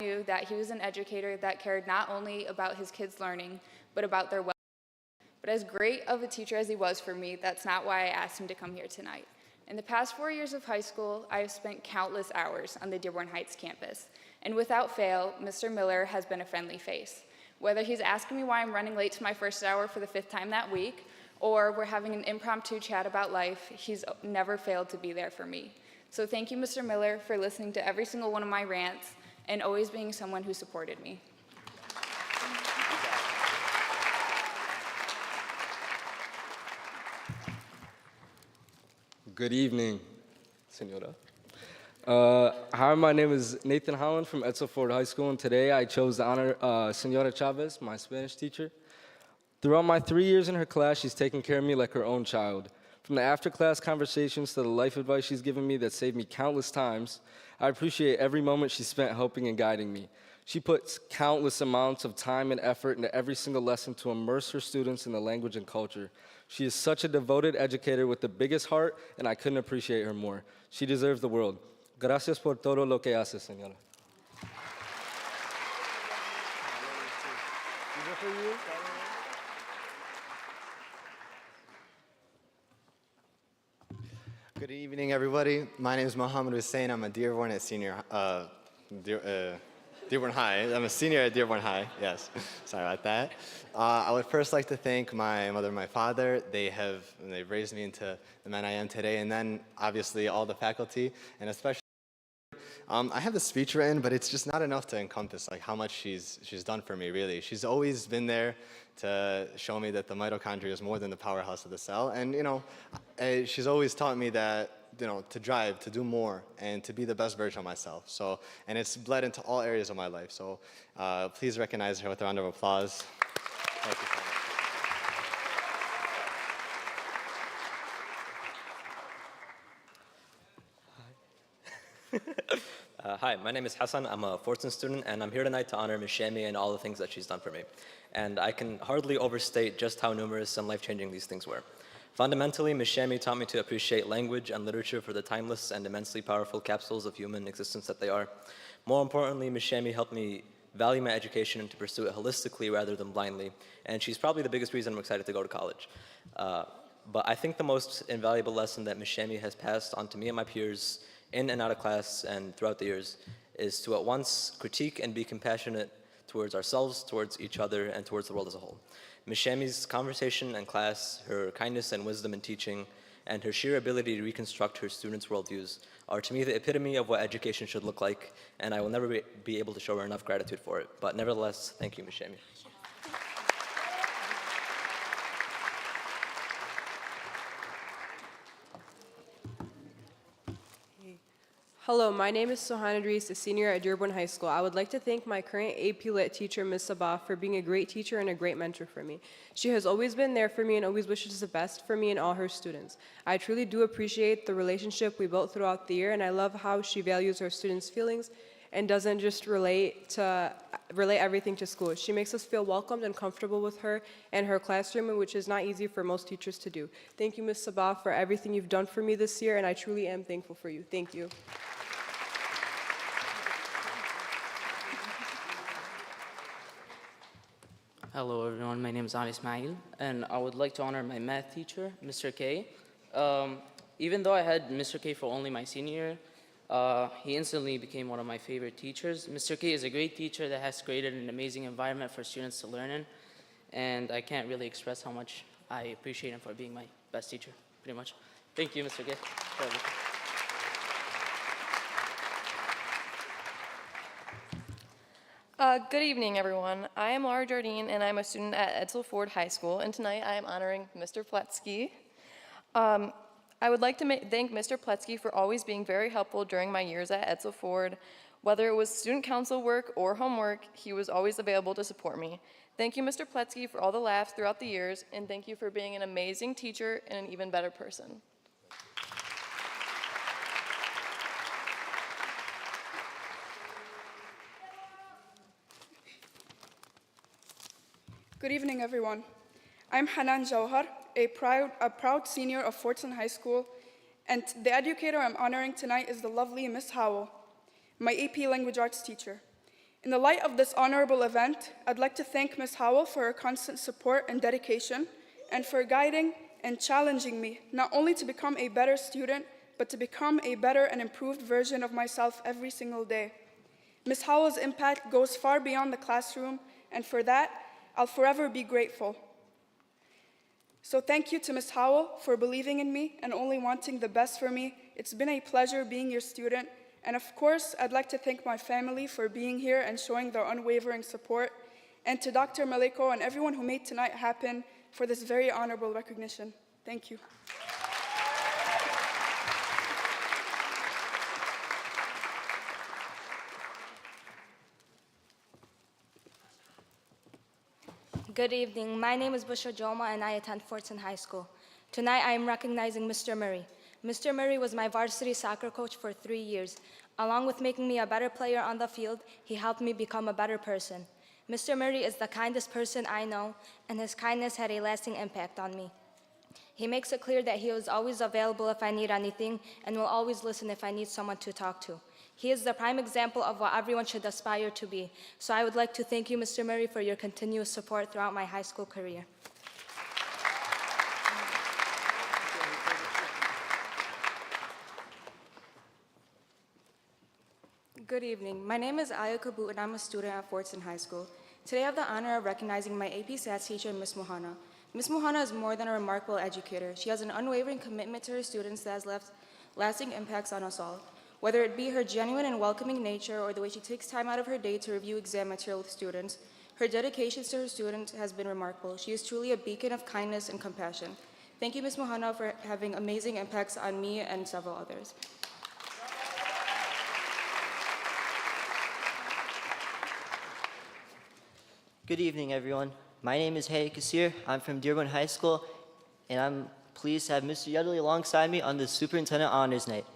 knew that he was an educator that cared not only about his kids' learning, but about their well. But as great of a teacher as he was for me, that's not why I asked him to come here tonight. In the past 4 years of high school, I have spent countless hours on the Dearborn Heights campus, and without fail, Mr. Miller has been a friendly face. Whether he's asking me why I'm running late to my first hour for the 5th time that week, or we're having an impromptu chat about life, he's never failed to be there for me. So thank you, Mr. Miller, for listening to every single one of my rants and always being someone who supported me. Good evening, Senora. Hi, my name is Nathan Holland from Edsel Ford High School, and today I chose to honor Senora Chavez, my Spanish teacher. Throughout my 3 years in her class, she's taken care of me like her own child. From the after-class conversations to the life advice she's given me that saved me countless times, I appreciate every moment she spent helping and guiding me. She puts countless amounts of time and effort into every single lesson to immerse her students in the language and culture. She is such a devoted educator with the biggest heart, and I couldn't appreciate her more. She deserves the world. Gracias por todo lo que hace, señora. Good evening, everybody. My name is Mohammed Hussein. I'm a Dearborn at Dearborn High. I'm a senior at Dearborn High, yes. Sorry about that. I would first like to thank my mother and my father. They've raised me into the man I am today, and then obviously all the faculty, and especially I have the speech written, but it's just not enough to encompass like how much she's done for me, really. She's always been there to show me that the mitochondria is more than the powerhouse of the cell, and she's always taught me that to drive, to do more, and to be the best version of myself. So, and it's bled into all areas of my life. So, please recognize her with a round of applause. Thank you so much. Hi, my name is Hassan. I'm a Fortson student, and I'm here tonight to honor Ms. Shami and all the things that she's done for me. And I can hardly overstate just how numerous and life-changing these things were. Fundamentally, Ms. Shami taught me to appreciate language and literature for the timeless and immensely powerful capsules of human existence that they are. More importantly, Ms. Shami helped me value my education and to pursue it holistically rather than blindly. And she's probably the biggest reason I'm excited to go to college. But I think the most invaluable lesson that Ms. Shami has passed on to me and my peers in and out of class and throughout the years is to at once critique and be compassionate towards ourselves, towards each other, and towards the world as a whole. Ms. Shami's conversation in class, her kindness and wisdom in teaching, and her sheer ability to reconstruct her students' worldviews are to me the epitome of what education should look like, and I will never be able to show her enough gratitude for it. But nevertheless, thank you, Ms. Shami. Hello, my name is Sohan Idris, a senior at Dearborn High School. I would like to thank my current AP Lit teacher, Ms. Sabah, for being a great teacher and a great mentor for me. She has always been there for me and always wishes the best for me and all her students. I truly do appreciate the relationship we built throughout the year, and I love how she values her students' feelings and doesn't just relate everything to school. She makes us feel welcomed and comfortable with her and her classroom, which is not easy for most teachers to do. Thank you, Ms. Sabah, for everything you've done for me this year, and I truly am thankful for you. Thank you. Hello everyone, my name is Ali Ismail, and I would like to honor my math teacher, Mr. K. Even though I had Mr. K for only my senior year, he instantly became one of my favorite teachers. Mr. K is a great teacher that has created an amazing environment for students to learn in, and I can't really express how much I appreciate him for being my best teacher, pretty much. Thank you, Mr. K. for everything. Good evening, everyone. I am Laura Jardine, and I'm a student at Edsel Ford High School, and tonight I am honoring Mr. Pletsky. I would like to thank Mr. Pletsky for always being very helpful during my years at Edsel Ford. Whether it was student council work or homework, he was always available to support me. Thank you, Mr. Pletsky, for all the laughs throughout the years, and thank you for being an amazing teacher and an even better person. Good evening, everyone. I'm Hanan Jawhar, a proud senior of Fortson High School, and the educator I'm honoring tonight is the lovely Miss Howell, my AP Language Arts teacher. In the light of this honorable event, I'd like to thank Ms. Howell for her constant support and dedication, and for guiding and challenging me, not only to become a better student, but to become a better and improved version of myself every single day. Ms. Howell's impact goes far beyond the classroom, and for that, I'll forever be grateful. So thank you to Ms. Howell for believing in me and only wanting the best for me. It's been a pleasure being your student. And of course, I'd like to thank my family for being here and showing their unwavering support. And to Dr. Maliko and everyone who made tonight happen for this very honorable recognition. Thank you. Good evening. My name is Bushra Joma and I attend Fortson High School. Tonight I am recognizing Mr. Murray. Mr. Murray was my varsity soccer coach for 3 years. Along with making me a better player on the field, he helped me become a better person. Mr. Murray is the kindest person I know, and his kindness had a lasting impact on me. He makes it clear that he is always available if I need anything and will always listen if I need someone to talk to. He is the prime example of what everyone should aspire to be. So I would like to thank you, Mr. Murray, for your continuous support throughout my high school career. Good evening. My name is Aya Kabut and I'm a student at Fortson High School. Today I have the honor of recognizing my AP Stats teacher, Ms. Mohana. Ms. Mohana is more than a remarkable educator. She has an unwavering commitment to her students that has left lasting impacts on us all. Whether it be her genuine and welcoming nature or the way she takes time out of her day to review exam material with students, her dedication to her students has been remarkable. She is truly a beacon of kindness and compassion. Thank you, Ms. Mohana, for having amazing impacts on me and several others. Good evening, everyone. My name is Hayek Kasir. I'm from Dearborn High School, and I'm pleased to have Mr. Yudley alongside me on the Superintendent Honors Night.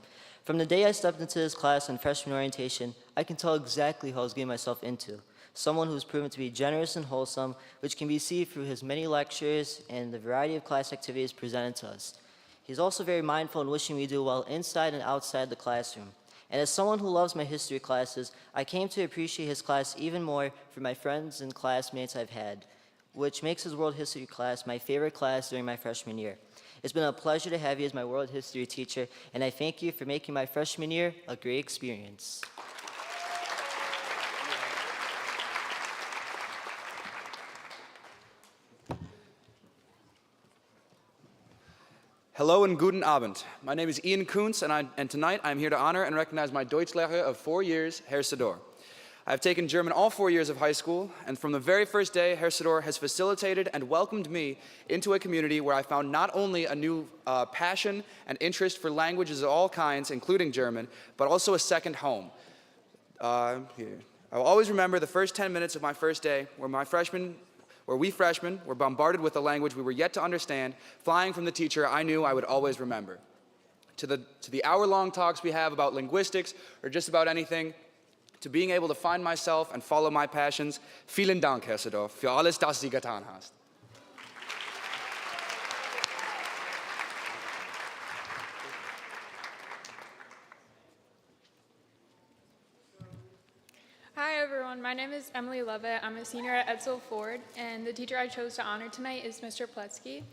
From the day I stepped into this class in freshman orientation, I can tell exactly who I was getting myself into. Someone who's proven to be generous and wholesome, which can be seen through his many lectures and the variety of class activities presented to us. He's also very mindful in wishing we do well inside and outside the classroom. And as someone who loves my history classes, I came to appreciate his class even more for my friends and classmates I've had, which makes his world history class my favorite class during my freshman year. It's been a pleasure to have you as my world history teacher, and I thank you for making my freshman year a great experience. Hello and guten Abend. My name is Ian Kuntz, and tonight I'm here to honor and recognize my Deutschlehrer of 4 years, Herr Sador. I've taken German all 4 years of high school, and from the very first day, Herr Sador has facilitated and welcomed me into a community where I found not only a new passion and interest for languages of all kinds, including German, but also a second home. I will always remember the first 10 minutes of my first day where we freshmen were bombarded with a language we were yet to understand, flying from the teacher I knew I would always remember. To the hour-long talks we have about linguistics or just about anything, to being able to find myself and follow my passions. Vielen Dank, Herr Sador, für alles, das Sie getan hast. Hi everyone, my name is Emily Lovett. I'm a senior at Edsel Ford, and the teacher I chose to honor tonight is Mr. Pletsky.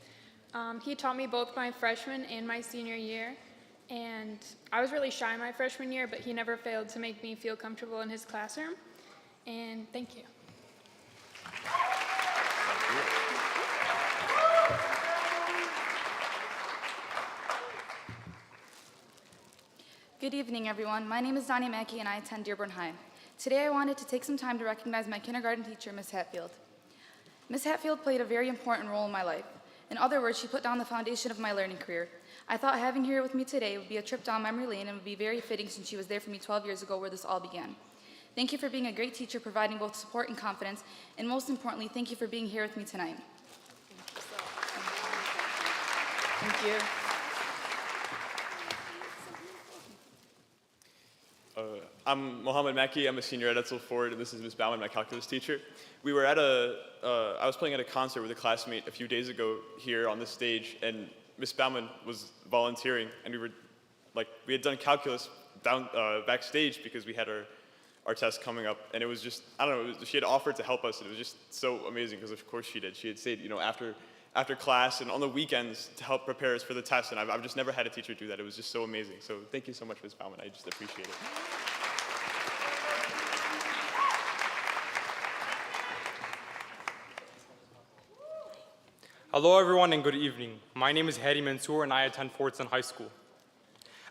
He taught me both my freshman and my senior year, and I was really shy my freshman year, but he never failed to make me feel comfortable in his classroom, and thank you. Good evening, everyone. My name is Donnie Mackey, and I attend Dearborn High. Today, I wanted to take some time to recognize my kindergarten teacher, Ms. Hatfield. Ms. Hatfield played a very important role in my life. In other words, she put down the foundation of my learning career. I thought having her here with me today would be a trip down memory lane and would be very fitting since she was there for me 12 years ago where this all began. Thank you for being a great teacher, providing both support and confidence, and most importantly, thank you for being here with me tonight. Thank you. I'm Mohammed Mackey. I'm a senior at Edsel Ford, and this is Ms. Bauman, my calculus teacher. We were at I was playing at a concert with a classmate a few days ago here on this stage, and Ms. Bauman was volunteering, and we had done calculus backstage because we had our our test coming up, and it was just, I don't know, she had offered to help us, and it was just so amazing, because of course she did. She had stayed, after class and on the weekends to help prepare us for the test, and I've just never had a teacher do that. It was just so amazing. So thank you so much, Ms. Bauman. I just appreciate it. Hello everyone and good evening. My name is Hadi Mansour and I attend Fortson High School.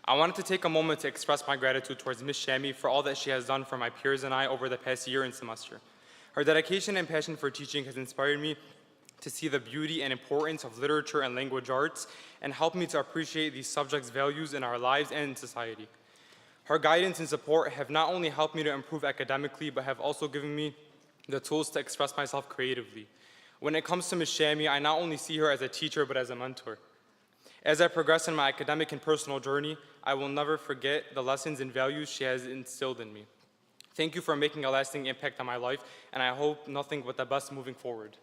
I wanted to take a moment to express my gratitude towards Ms. Shami for all that she has done for my peers and I over the past year and semester. Her dedication and passion for teaching has inspired me to see the beauty and importance of literature and language arts and helped me to appreciate these subjects' values in our lives and in society. Her guidance and support have not only helped me to improve academically, but have also given me the tools to express myself creatively. When it comes to Ms. Shami, I not only see her as a teacher, but as a mentor. As I progress in my academic and personal journey, I will never forget the lessons and values she has instilled in me. Thank you for making a lasting impact on my life, and I hope nothing but the best moving forward.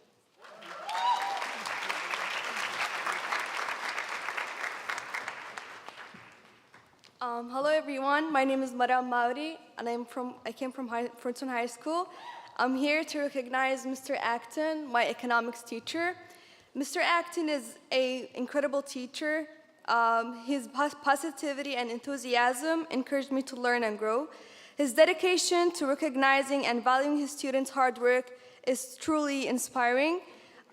Hello everyone, my name is Maram Mauri and I came from Fortson High School. I'm here to recognize Mr. Acton, my economics teacher. Mr. Acton is an incredible teacher. His positivity and enthusiasm encouraged me to learn and grow. His dedication to recognizing and valuing his students' hard work is truly inspiring.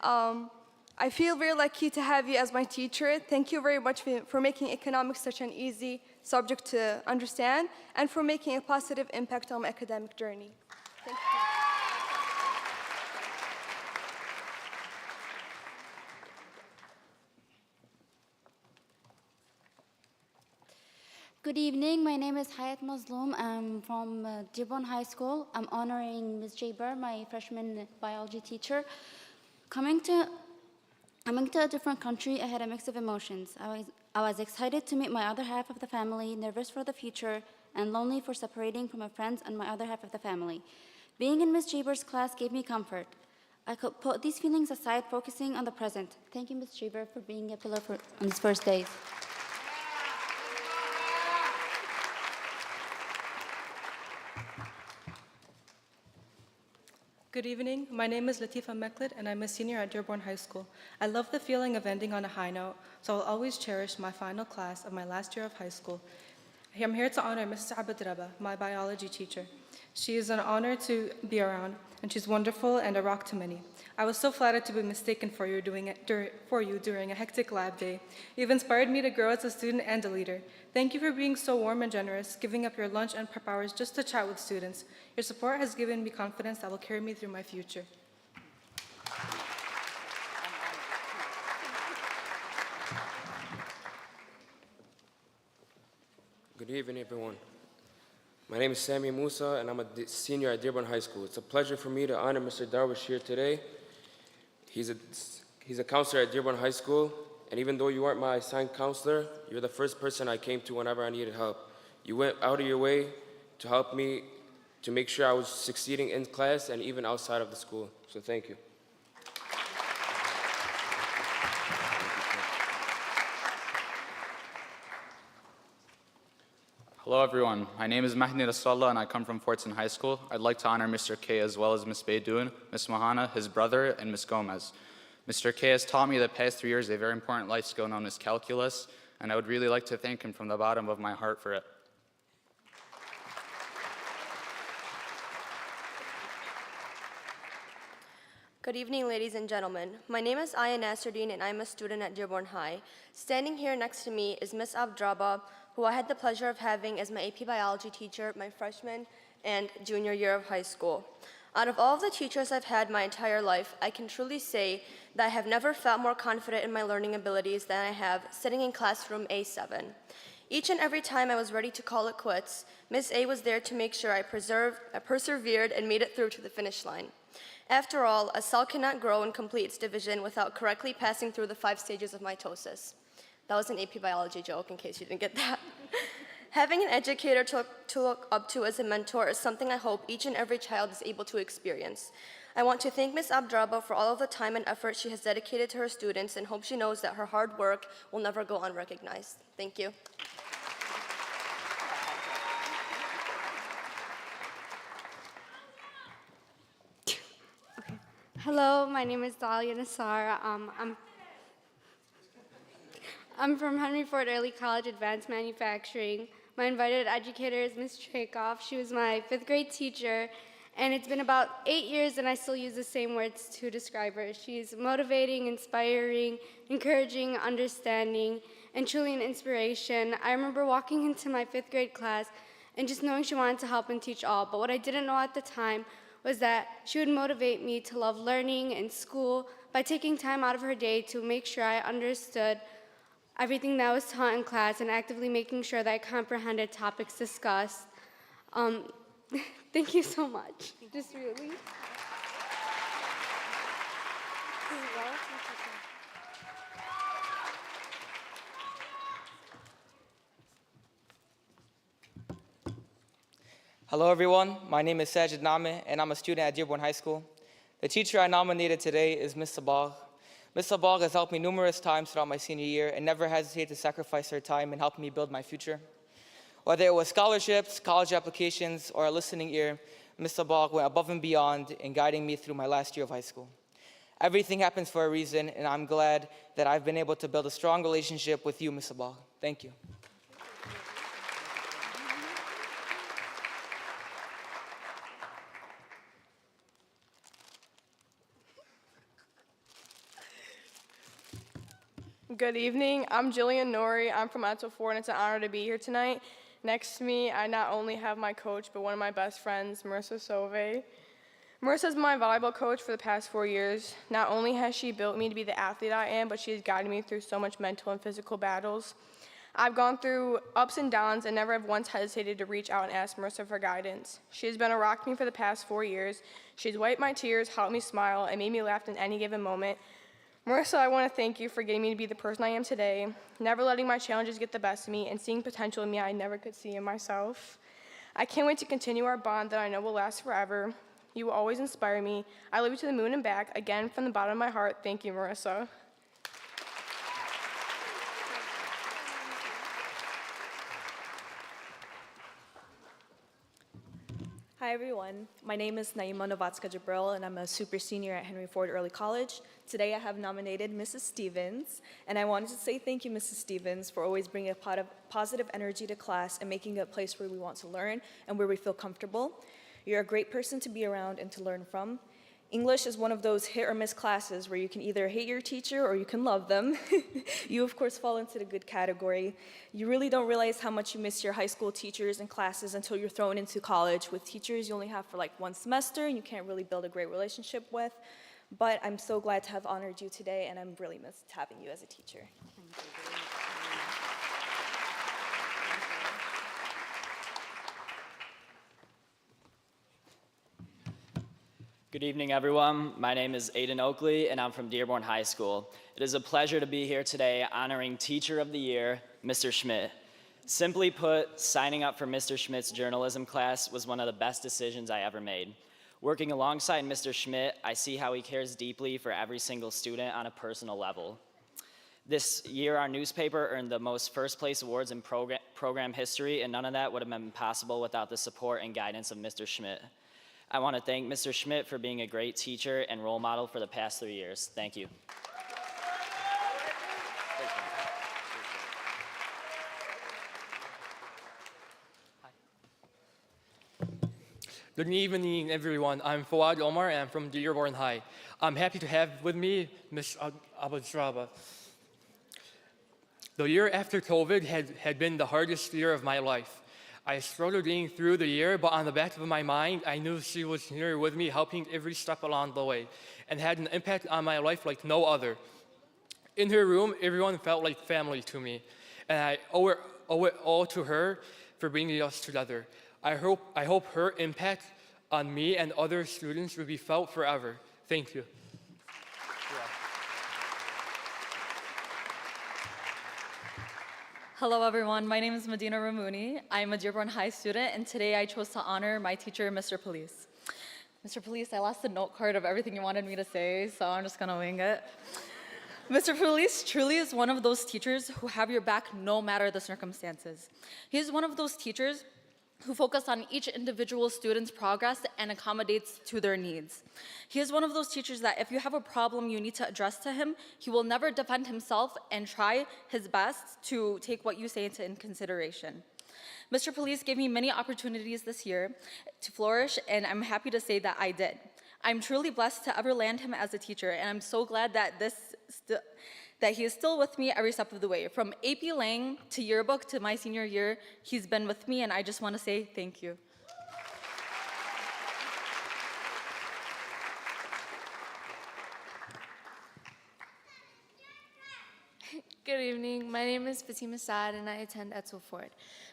I feel very lucky to have you as my teacher. Thank you very much for making economics such an easy subject to understand and for making a positive impact on my academic journey. Thank you. Good evening, my name is Hayat Mazloom. I'm from Dearborn High School. I'm honoring Ms. Jaber, my freshman biology teacher. Coming to a different country, I had a mix of emotions. I was excited to meet my other half of the family, nervous for the future, and lonely for separating from my friends and my other half of the family. Being in Ms. Jaber's class gave me comfort. I could put these feelings aside, focusing on the present. Thank you, Ms. Jaber, for being a pillar on these first days. Good evening. My name is Latifa Meklit, and I'm a senior at Dearborn High School. I love the feeling of ending on a high note, so I'll always cherish my final class of my last year of high school. I'm here to honor Mrs. Abed Raba, my biology teacher. She is an honor to be around, and she's wonderful and a rock to many. I was so flattered to be mistaken for you during a hectic lab day. You've inspired me to grow as a student and a leader. Thank you for being so warm and generous, giving up your lunch and prep hours just to chat with students. Your support has given me confidence that will carry me through my future. Good evening, everyone. My name is Sami Musa, and I'm a senior at Dearborn High School. It's a pleasure for me to honor Mr. Darwish here today. He's a counselor at Dearborn High School, and even though you aren't my assigned counselor, you're the first person I came to whenever I needed help. You went out of your way to help me to make sure I was succeeding in class and even outside of the school. So thank you. Hello everyone, my name is Mahdi Nasrallah and I come from Fortson High School. I'd like to honor Mr. K as well as Ms. Beydoun, Ms. Mohana, his brother, and Ms. Gomez. Mr. K has taught me the past 3 years a very important life skill known as calculus, and I would really like to thank him from the bottom of my heart for it. Good evening, ladies and gentlemen. My name is Aya Nasruddin, and I'm a student at Dearborn High. Standing here next to me is Ms. Abdraba, who I had the pleasure of having as my AP biology teacher my freshman and junior year of high school. Out of all of the teachers I've had my entire life, I can truly say that I have never felt more confident in my learning abilities than I have sitting in classroom A7. Each and every time I was ready to call it quits, Ms. A was there to make sure I persevered and made it through to the finish line. After all, a cell cannot grow and complete its division without correctly passing through the 5 stages of mitosis. That was an AP biology joke, in case you didn't get that. Having an educator to look up to as a mentor is something I hope each and every child is able to experience. I want to thank Ms. Abdraba for all of the time and effort she has dedicated to her students and hope she knows that her hard work will never go unrecognized. Thank you. Hello, my name is Dahlia Nassar. I'm from Henry Ford Early College Advanced Manufacturing. My invited educator is Ms. Trakoff. She was my 5th grade teacher, and it's been about 8 years and I still use the same words to describe her. She's motivating, inspiring, encouraging, understanding, and truly an inspiration. I remember walking into my 5th grade class and just knowing she wanted to help and teach all, but what I didn't know at the time was that she would motivate me to love learning and school by taking time out of her day to make sure I understood everything that was taught in class and actively making sure that I comprehended topics discussed. Thank you so much. Just really. Hello everyone, my name is Sajid Name and I'm a student at Dearborn High School. The teacher I nominated today is Ms. Sabagh. Ms. Sabagh has helped me numerous times throughout my senior year and never hesitated to sacrifice her time in helping me build my future. Whether it was scholarships, college applications, or a listening ear, Ms. Sabagh went above and beyond in guiding me through my last year of high school. Everything happens for a reason, and I'm glad that I've been able to build a strong relationship with you, Ms. Sabagh. Thank you. Good evening. I'm Jillian Nori. I'm from Edsel Ford, and it's an honor to be here tonight. Next to me, I not only have my coach, but one of my best friends, Marissa Sove. Marissa's my volleyball coach for the past 4 years. Not only has she built me to be the athlete I am, but she has guided me through so much mental and physical battles. I've gone through ups and downs and never have once hesitated to reach out and ask Marissa for guidance. She has been a rock to me for the past 4 years. She's wiped my tears, helped me smile, and made me laugh in any given moment. Marissa, I want to thank you for getting me to be the person I am today, never letting my challenges get the best of me, and seeing potential in me I never could see in myself. I can't wait to continue our bond that I know will last forever. You will always inspire me. I love you to the moon and back. Again, from the bottom of my heart, thank you, Marissa. Hi everyone, my name is Naima Novatska Jabril and I'm a super senior at Henry Ford Early College. Today I have nominated Mrs. Stevens, and I wanted to say thank you, Mrs. Stevens, for always bringing a pot of positive energy to class and making it a place where we want to learn and where we feel comfortable. You're a great person to be around and to learn from. English is one of those hit or miss classes where you can either hate your teacher or you can love them. You, of course, fall into the good category. You really don't realize how much you miss your high school teachers and classes until you're thrown into college with teachers you only have for like 1 semester and you can't really build a great relationship with. But I'm so glad to have honored you today, and I'm really missed having you as a teacher. Good evening, everyone. My name is Aiden Oakley, and I'm from Dearborn High School. It is a pleasure to be here today honoring Teacher of the Year, Mr. Schmidt. Simply put, signing up for Mr. Schmidt's journalism class was one of the best decisions I ever made. Working alongside Mr. Schmidt, I see how he cares deeply for every single student on a personal level. This year, our newspaper earned the most first-place awards in program history, and none of that would have been possible without the support and guidance of Mr. Schmidt. I want to thank Mr. Schmidt for being a great teacher and role model for the past 3 years. Thank you. Good evening, everyone. I'm Fawad Omar, and I'm from Dearborn High. I'm happy to have with me Ms. Abadraba. The year after COVID had been the hardest year of my life. I struggled getting through the year, but on the back of my mind, I knew she was here with me, helping every step along the way, and had an impact on my life like no other. In her room, everyone felt like family to me, and I owe it all to her for bringing us together. I hope her impact on me and other students will be felt forever. Thank you. Hello everyone, my name is Medina Ramouni. I'm a Dearborn High student, and today I chose to honor my teacher, Mr. Police. Mr. Police, I lost the note card of everything you wanted me to say, so I'm just gonna wing it. Mr. Police truly is one of those teachers who have your back no matter the circumstances. He is one of those teachers who focus on each individual student's progress and accommodates to their needs. He is one of those teachers that if you have a problem you need to address to him, he will never defend himself and try his best to take what you say into consideration. Mr. Police gave me many opportunities this year to flourish, and I'm happy to say that I did. I'm truly blessed to ever land him as a teacher, and I'm so glad that that he is still with me every step of the way. From AP Lang to yearbook to my senior year, he's been with me, and I just want to say thank you. Good evening. My name is Fatima Saad and I attend Etzel Ford.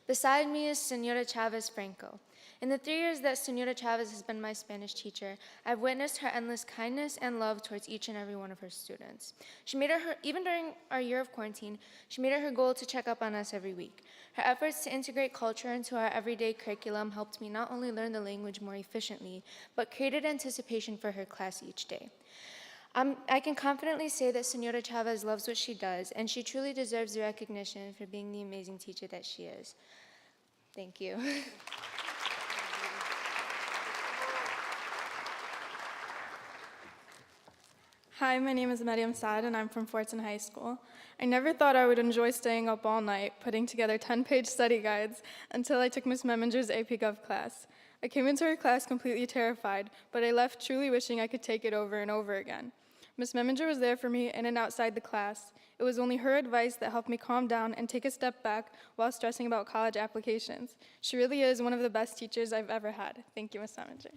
Beside me is Senora Chavez Franco. In the 3 years that Senora Chavez has been my Spanish teacher, I've witnessed her endless kindness and love towards each and every one of her students. She made it her, even during our year of quarantine, she made it her goal to check up on us every week. Her efforts to integrate culture into our everyday curriculum helped me not only learn the language more efficiently, but created anticipation for her class each day. I can confidently say that Senora Chavez loves what she does, and she truly deserves the recognition for being the amazing teacher that she is. Thank you. Hi, my name is Mariam Saad, and I'm from Fortson High School. I never thought I would enjoy staying up all night putting together 10-page study guides until I took Ms. Meminger's AP Gov class. I came into her class completely terrified, but I left truly wishing I could take it over and over again. Ms. Meminger was there for me in and outside the class. It was only her advice that helped me calm down and take a step back while stressing about college applications. She really is one of the best teachers I've ever had. Thank you, Ms. Meminger.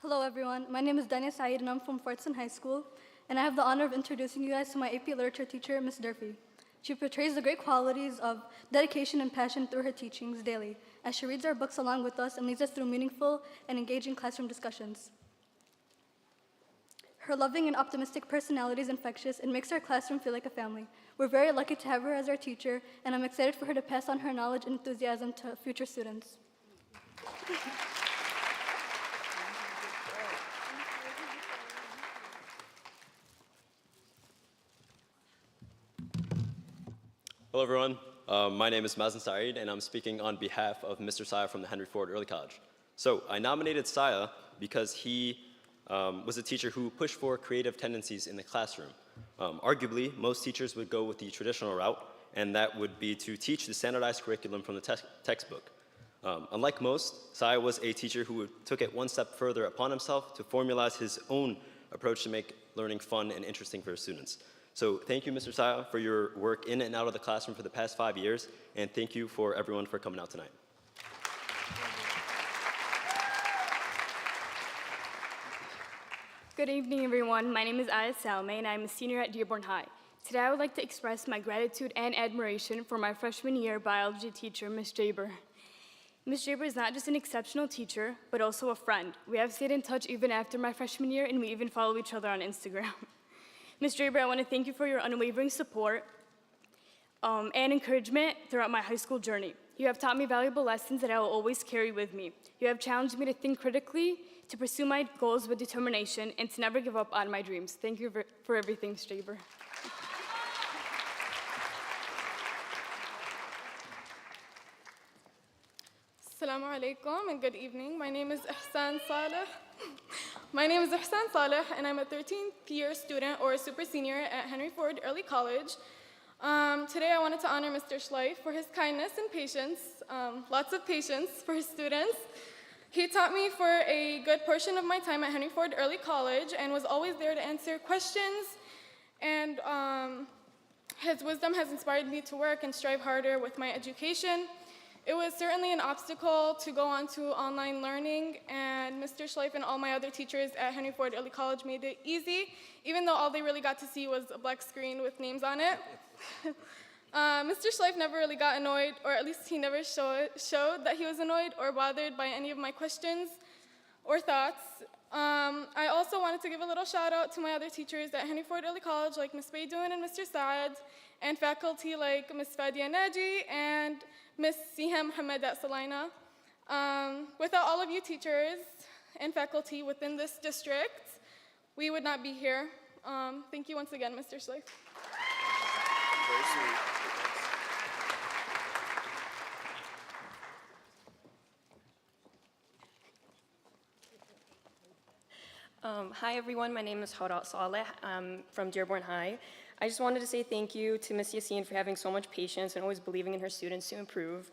Hello everyone, my name is Dania Saeed and I'm from Fortson High School, and I have the honor of introducing you guys to my AP Literature teacher, Ms. Durfee. She portrays the great qualities of dedication and passion through her teachings daily, as she reads our books along with us and leads us through meaningful and engaging classroom discussions. Her loving and optimistic personality is infectious and makes our classroom feel like a family. We're very lucky to have her as our teacher, and I'm excited for her to pass on her knowledge and enthusiasm to future students. Hello, everyone. My name is Mazen Saeed, and I'm speaking on behalf of Mr. Saya from the Henry Ford Early College. So I nominated Saya because he was a teacher who pushed for creative tendencies in the classroom. Arguably, most teachers would go with the traditional route, and that would be to teach the standardized curriculum from the textbook. Unlike most, Saya was a teacher who took it one step further upon himself to formalize his own approach to make learning fun and interesting for his students. So thank you, Mr. Saya, for your work in and out of the classroom for the past 5 years, and thank you for everyone for coming out tonight. Good evening, everyone. My name is Ayat Salme, and I'm a senior at Dearborn High. Today, I would like to express my gratitude and admiration for my freshman year biology teacher, Ms. Jaber. Ms. Jaber is not just an exceptional teacher, but also a friend. We have stayed in touch even after my freshman year, and we even follow each other on Instagram. Ms. Draper, I want to thank you for your unwavering support and encouragement throughout my high school journey. You have taught me valuable lessons that I will always carry with me. You have challenged me to think critically, to pursue my goals with determination, and to never give up on my dreams. Thank you for everything, Ms. Draper. Assalamu alaikum and good evening. My name is Ihsan Saleh. My name is Ihsan Saleh, and I'm a 13th year student or a super senior at Henry Ford Early College. Today I wanted to honor Mr. Schleif for his kindness and patience, lots of patience for his students. He taught me for a good portion of my time at Henry Ford Early College and was always there to answer questions, and his wisdom has inspired me to work and strive harder with my education. It was certainly an obstacle to go on to online learning, and Mr. Schleif and all my other teachers at Henry Ford Early College made it easy, even though all they really got to see was a black screen with names on it. Mr. Schleif never really got annoyed, or at least he never showed that he was annoyed or bothered by any of my questions or thoughts. I also wanted to give a little shout out to my other teachers at Henry Ford Early College, like Ms. Baidoun and Mr. Saad, and faculty like Ms. Fadia Naji and Ms. Siham Hamad at Salina. Without all of you teachers, and faculty within this district, we would not be here. Thank you once again, Mr. Schleich. Very sweet. Hi everyone, my name is Hawdat Saleh. I'm from Dearborn High. I just wanted to say thank you to Ms. Yassine for having so much patience and always believing in her students to improve.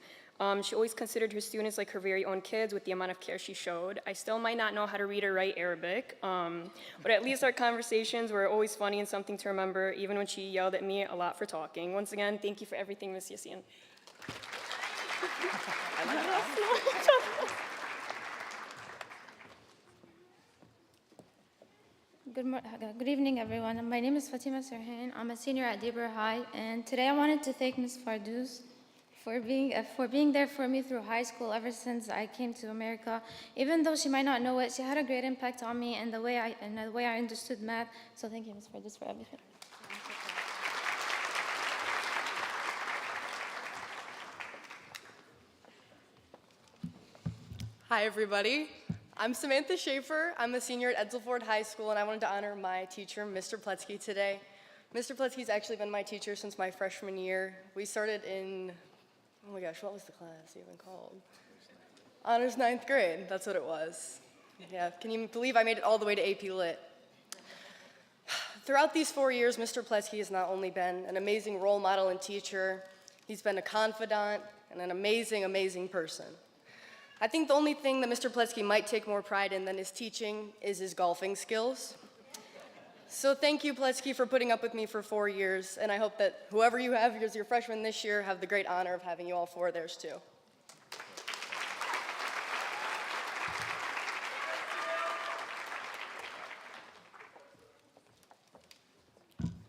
She always considered her students like her very own kids with the amount of care she showed. I still might not know how to read or write Arabic, but at least our conversations were always funny and something to remember, even when she yelled at me a lot for talking. Once again, thank you for everything, Ms. Yassine. Good evening, everyone. My name is Fatima Serhan. I'm a senior at Dearborn High, and today I wanted to thank Ms. Fardouz for being there for me through high school ever since I came to America. Even though she might not know it, she had a great impact on me and the way I understood math. So thank you, Ms. Fardouz, for everything. Hi, everybody. I'm Samantha Schaefer. I'm a senior at Edsel Ford High School, and I wanted to honor my teacher, Mr. Pletsky, today. Mr. Pletsky's actually been my teacher since my freshman year. We started in, oh my gosh, what was the class even called? Honors 9th grade, that's what it was. Yeah, can you believe I made it all the way to AP Lit? Throughout these 4 years, Mr. Pletsky has not only been an amazing role model and teacher, he's been a confidant and an amazing, amazing person. I think the only thing that Mr. Pletsky might take more pride in than his teaching is his golfing skills. So thank you, Pletsky, for putting up with me for 4 years, and I hope that whoever you have as your freshman this year have the great honor of having you all 4 theirs too.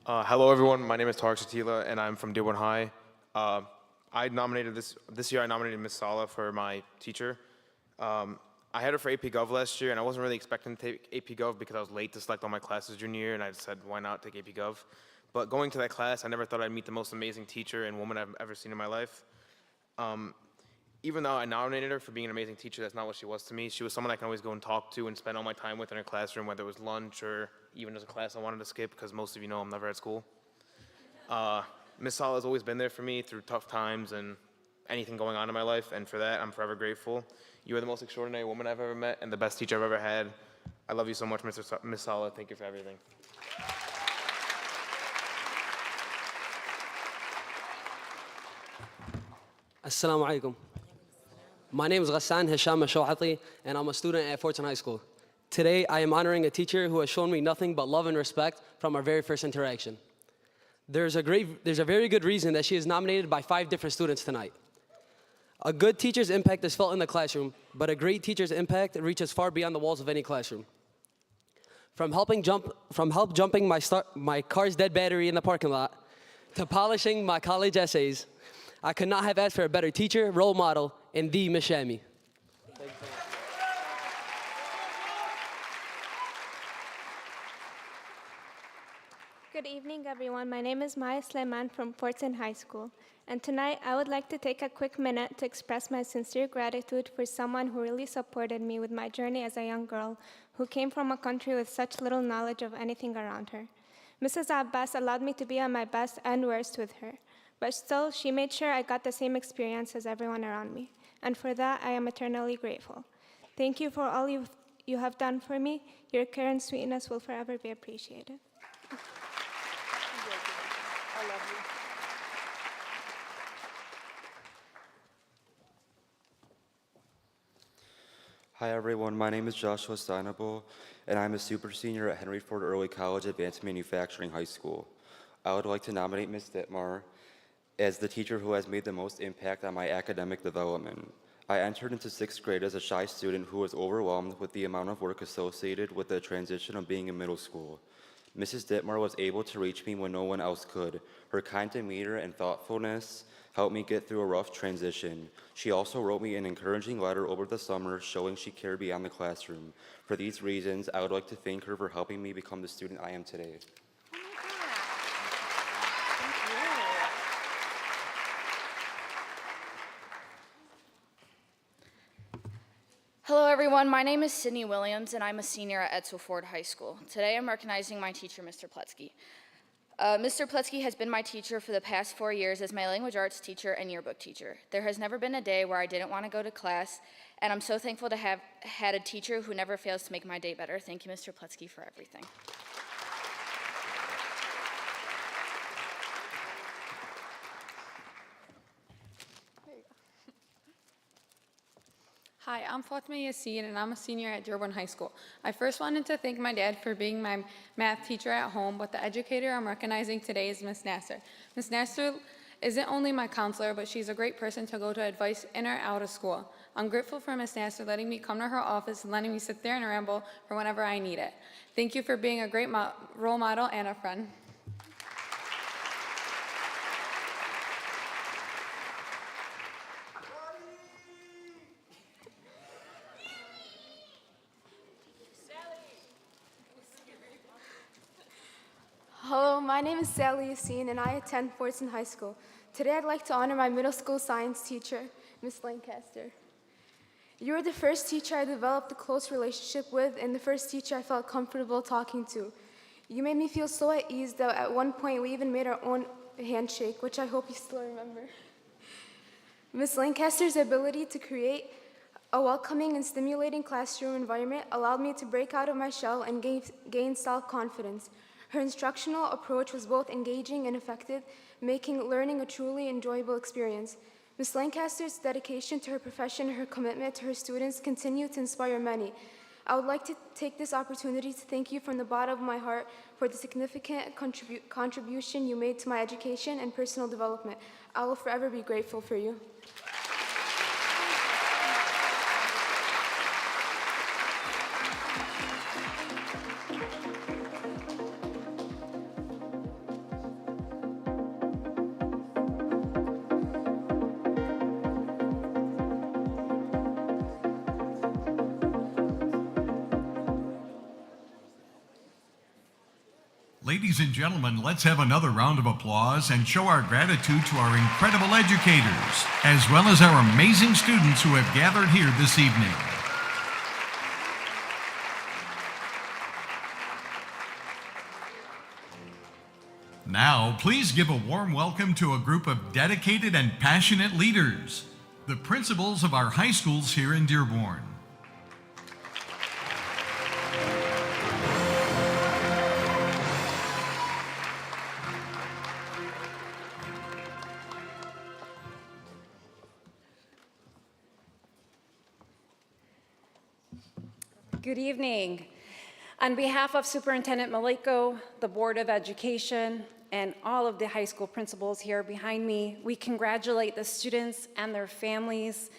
Hello, everyone. My name is Tarek Shatila, and I'm from Dearborn High. This year I nominated Ms. Sala for my teacher. I had her for AP Gov last year, and I wasn't really expecting to take AP Gov because I was late to select all my classes junior year, and I said, why not take AP Gov? But going to that class, I never thought I'd meet the most amazing teacher and woman I've ever seen in my life. Even though I nominated her for being an amazing teacher, that's not what she was to me. She was someone I can always go and talk to and spend all my time with in her classroom, whether it was lunch or even as a class I wanted to skip, because most of you know I'm never at school. Ms. Sala has always been there for me through tough times and anything going on in my life, and for that, I'm forever grateful. You are the most extraordinary woman I've ever met and the best teacher I've ever had. I love you so much, Ms. Sala. Thank you for everything. Assalamu alaikum. My name is Ghassan Hisham Ashawati, and I'm a student at Fortson High School. Today, I am honoring a teacher who has shown me nothing but love and respect from our very first interaction. There's a very good reason that she is nominated by 5 different students tonight. A good teacher's impact is felt in the classroom, but a great teacher's impact reaches far beyond the walls of any classroom. From help jumping my car's dead battery in the parking lot, to polishing my college essays, I could not have asked for a better teacher, role model, and the Ms. Shami. Good evening, everyone. My name is Maya Sleiman from Fortson High School. And tonight, I would like to take a quick minute to express my sincere gratitude for someone who really supported me with my journey as a young girl who came from a country with such little knowledge of anything around her. Mrs. Abbas allowed me to be at my best and worst with her. But still, she made sure I got the same experience as everyone around me. And for that, I am eternally grateful. Thank you for all you have done for me. Your care and sweetness will forever be appreciated. I love you. Hi everyone, my name is Joshua Steinable, and I'm a super senior at Henry Ford Early College Advanced Manufacturing High School. I would like to nominate Ms. Dittmar as the teacher who has made the most impact on my academic development. I entered into 6th grade as a shy student who was overwhelmed with the amount of work associated with the transition of being in middle school. Mrs. Dittmar was able to reach me when no one else could. Her kind demeanor and thoughtfulness helped me get through a rough transition. She also wrote me an encouraging letter over the summer showing she cared beyond the classroom. For these reasons, I would like to thank her for helping me become the student I am today. Hello, everyone. everyone. My name is Sydney Williams, and I'm a senior at Edsel Ford High School. Today, I'm recognizing my teacher, Mr. Pletsky. Mr. Pletsky has been my teacher for the past 4 years as my language arts teacher and yearbook teacher. There has never been a day where I didn't want to go to class, and I'm so thankful to have had a teacher who never fails to make my day better. Thank you, Mr. Pletsky, for everything. Hi, I'm Fatima Yassin, and I'm a senior at Dearborn High School. I first wanted to thank my dad for being my math teacher at home, but the educator I'm recognizing today is Ms. Nasser. Ms. Nasser isn't only my counselor, but she's a great person to go to advice in or out of school. I'm grateful for Ms. Nasser letting me come to her office and letting me sit there and ramble for whenever I need it. Thank you for being a great role model and a friend. Hello, my name is Sally Yassin, and I attend Fortson High School. Today, I'd like to honor my middle school science teacher, Ms. Lancaster. You were the first teacher I developed a close relationship with, and the first teacher I felt comfortable talking to. You made me feel so at ease that at one point we even made our own handshake, which I hope you still remember. Ms. Lancaster's ability to create a welcoming and stimulating classroom environment allowed me to break out of my shell and gain self-confidence. Her instructional approach was both engaging and effective, making learning a truly enjoyable experience. Ms. Lancaster's dedication to her profession and her commitment to her students continue to inspire many. I would like to take this opportunity to thank you from the bottom of my heart for the significant contribution you made to my education and personal development. I will forever be grateful for you. Ladies and gentlemen, let's have another round of applause and show our gratitude to our incredible educators, as well as our amazing students who have gathered here this evening. Now, please give a warm welcome to a group of dedicated and passionate leaders, the principals of our high schools here in Dearborn. Good evening. On behalf of Superintendent Maliko, the Board of Education, and all of the high school principals here behind me, we congratulate the students and their families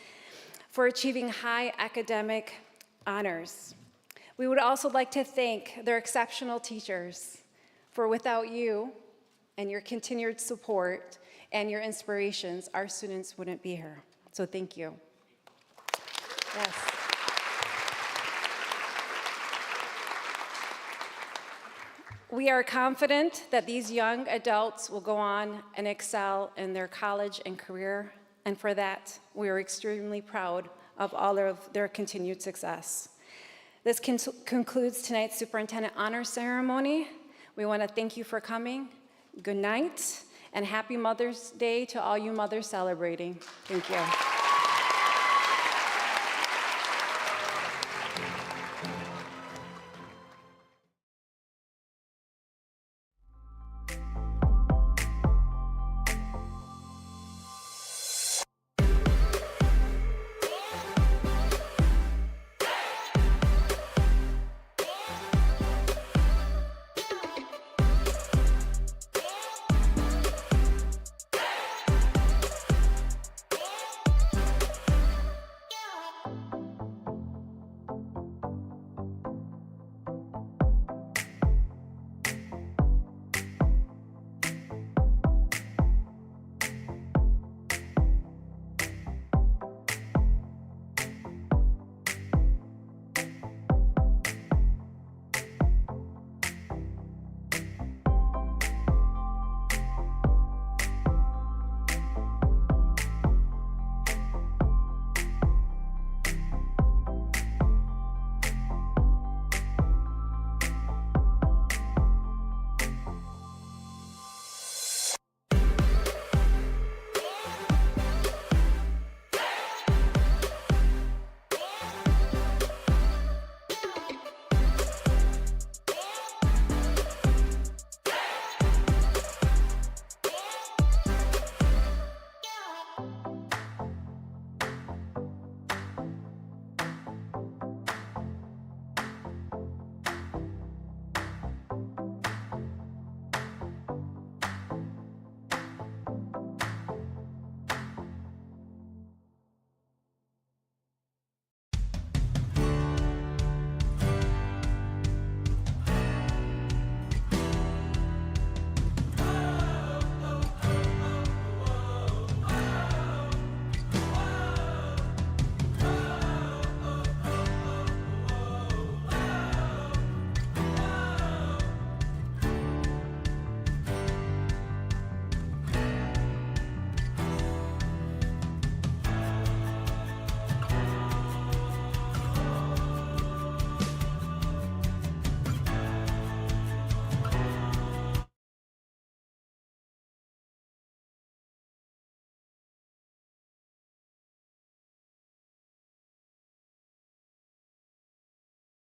for achieving high academic honors. We would also like to thank their exceptional teachers, for without you and your continued support and your inspirations, our students wouldn't be here. So thank you. Yes. We are confident that these young adults will go on and excel in their college and career, and for that, we are extremely proud of all of their continued success. This concludes tonight's Superintendent Honor Ceremony. We want to thank you for coming. Good night, and happy Mother's Day to all you mothers celebrating. Thank you.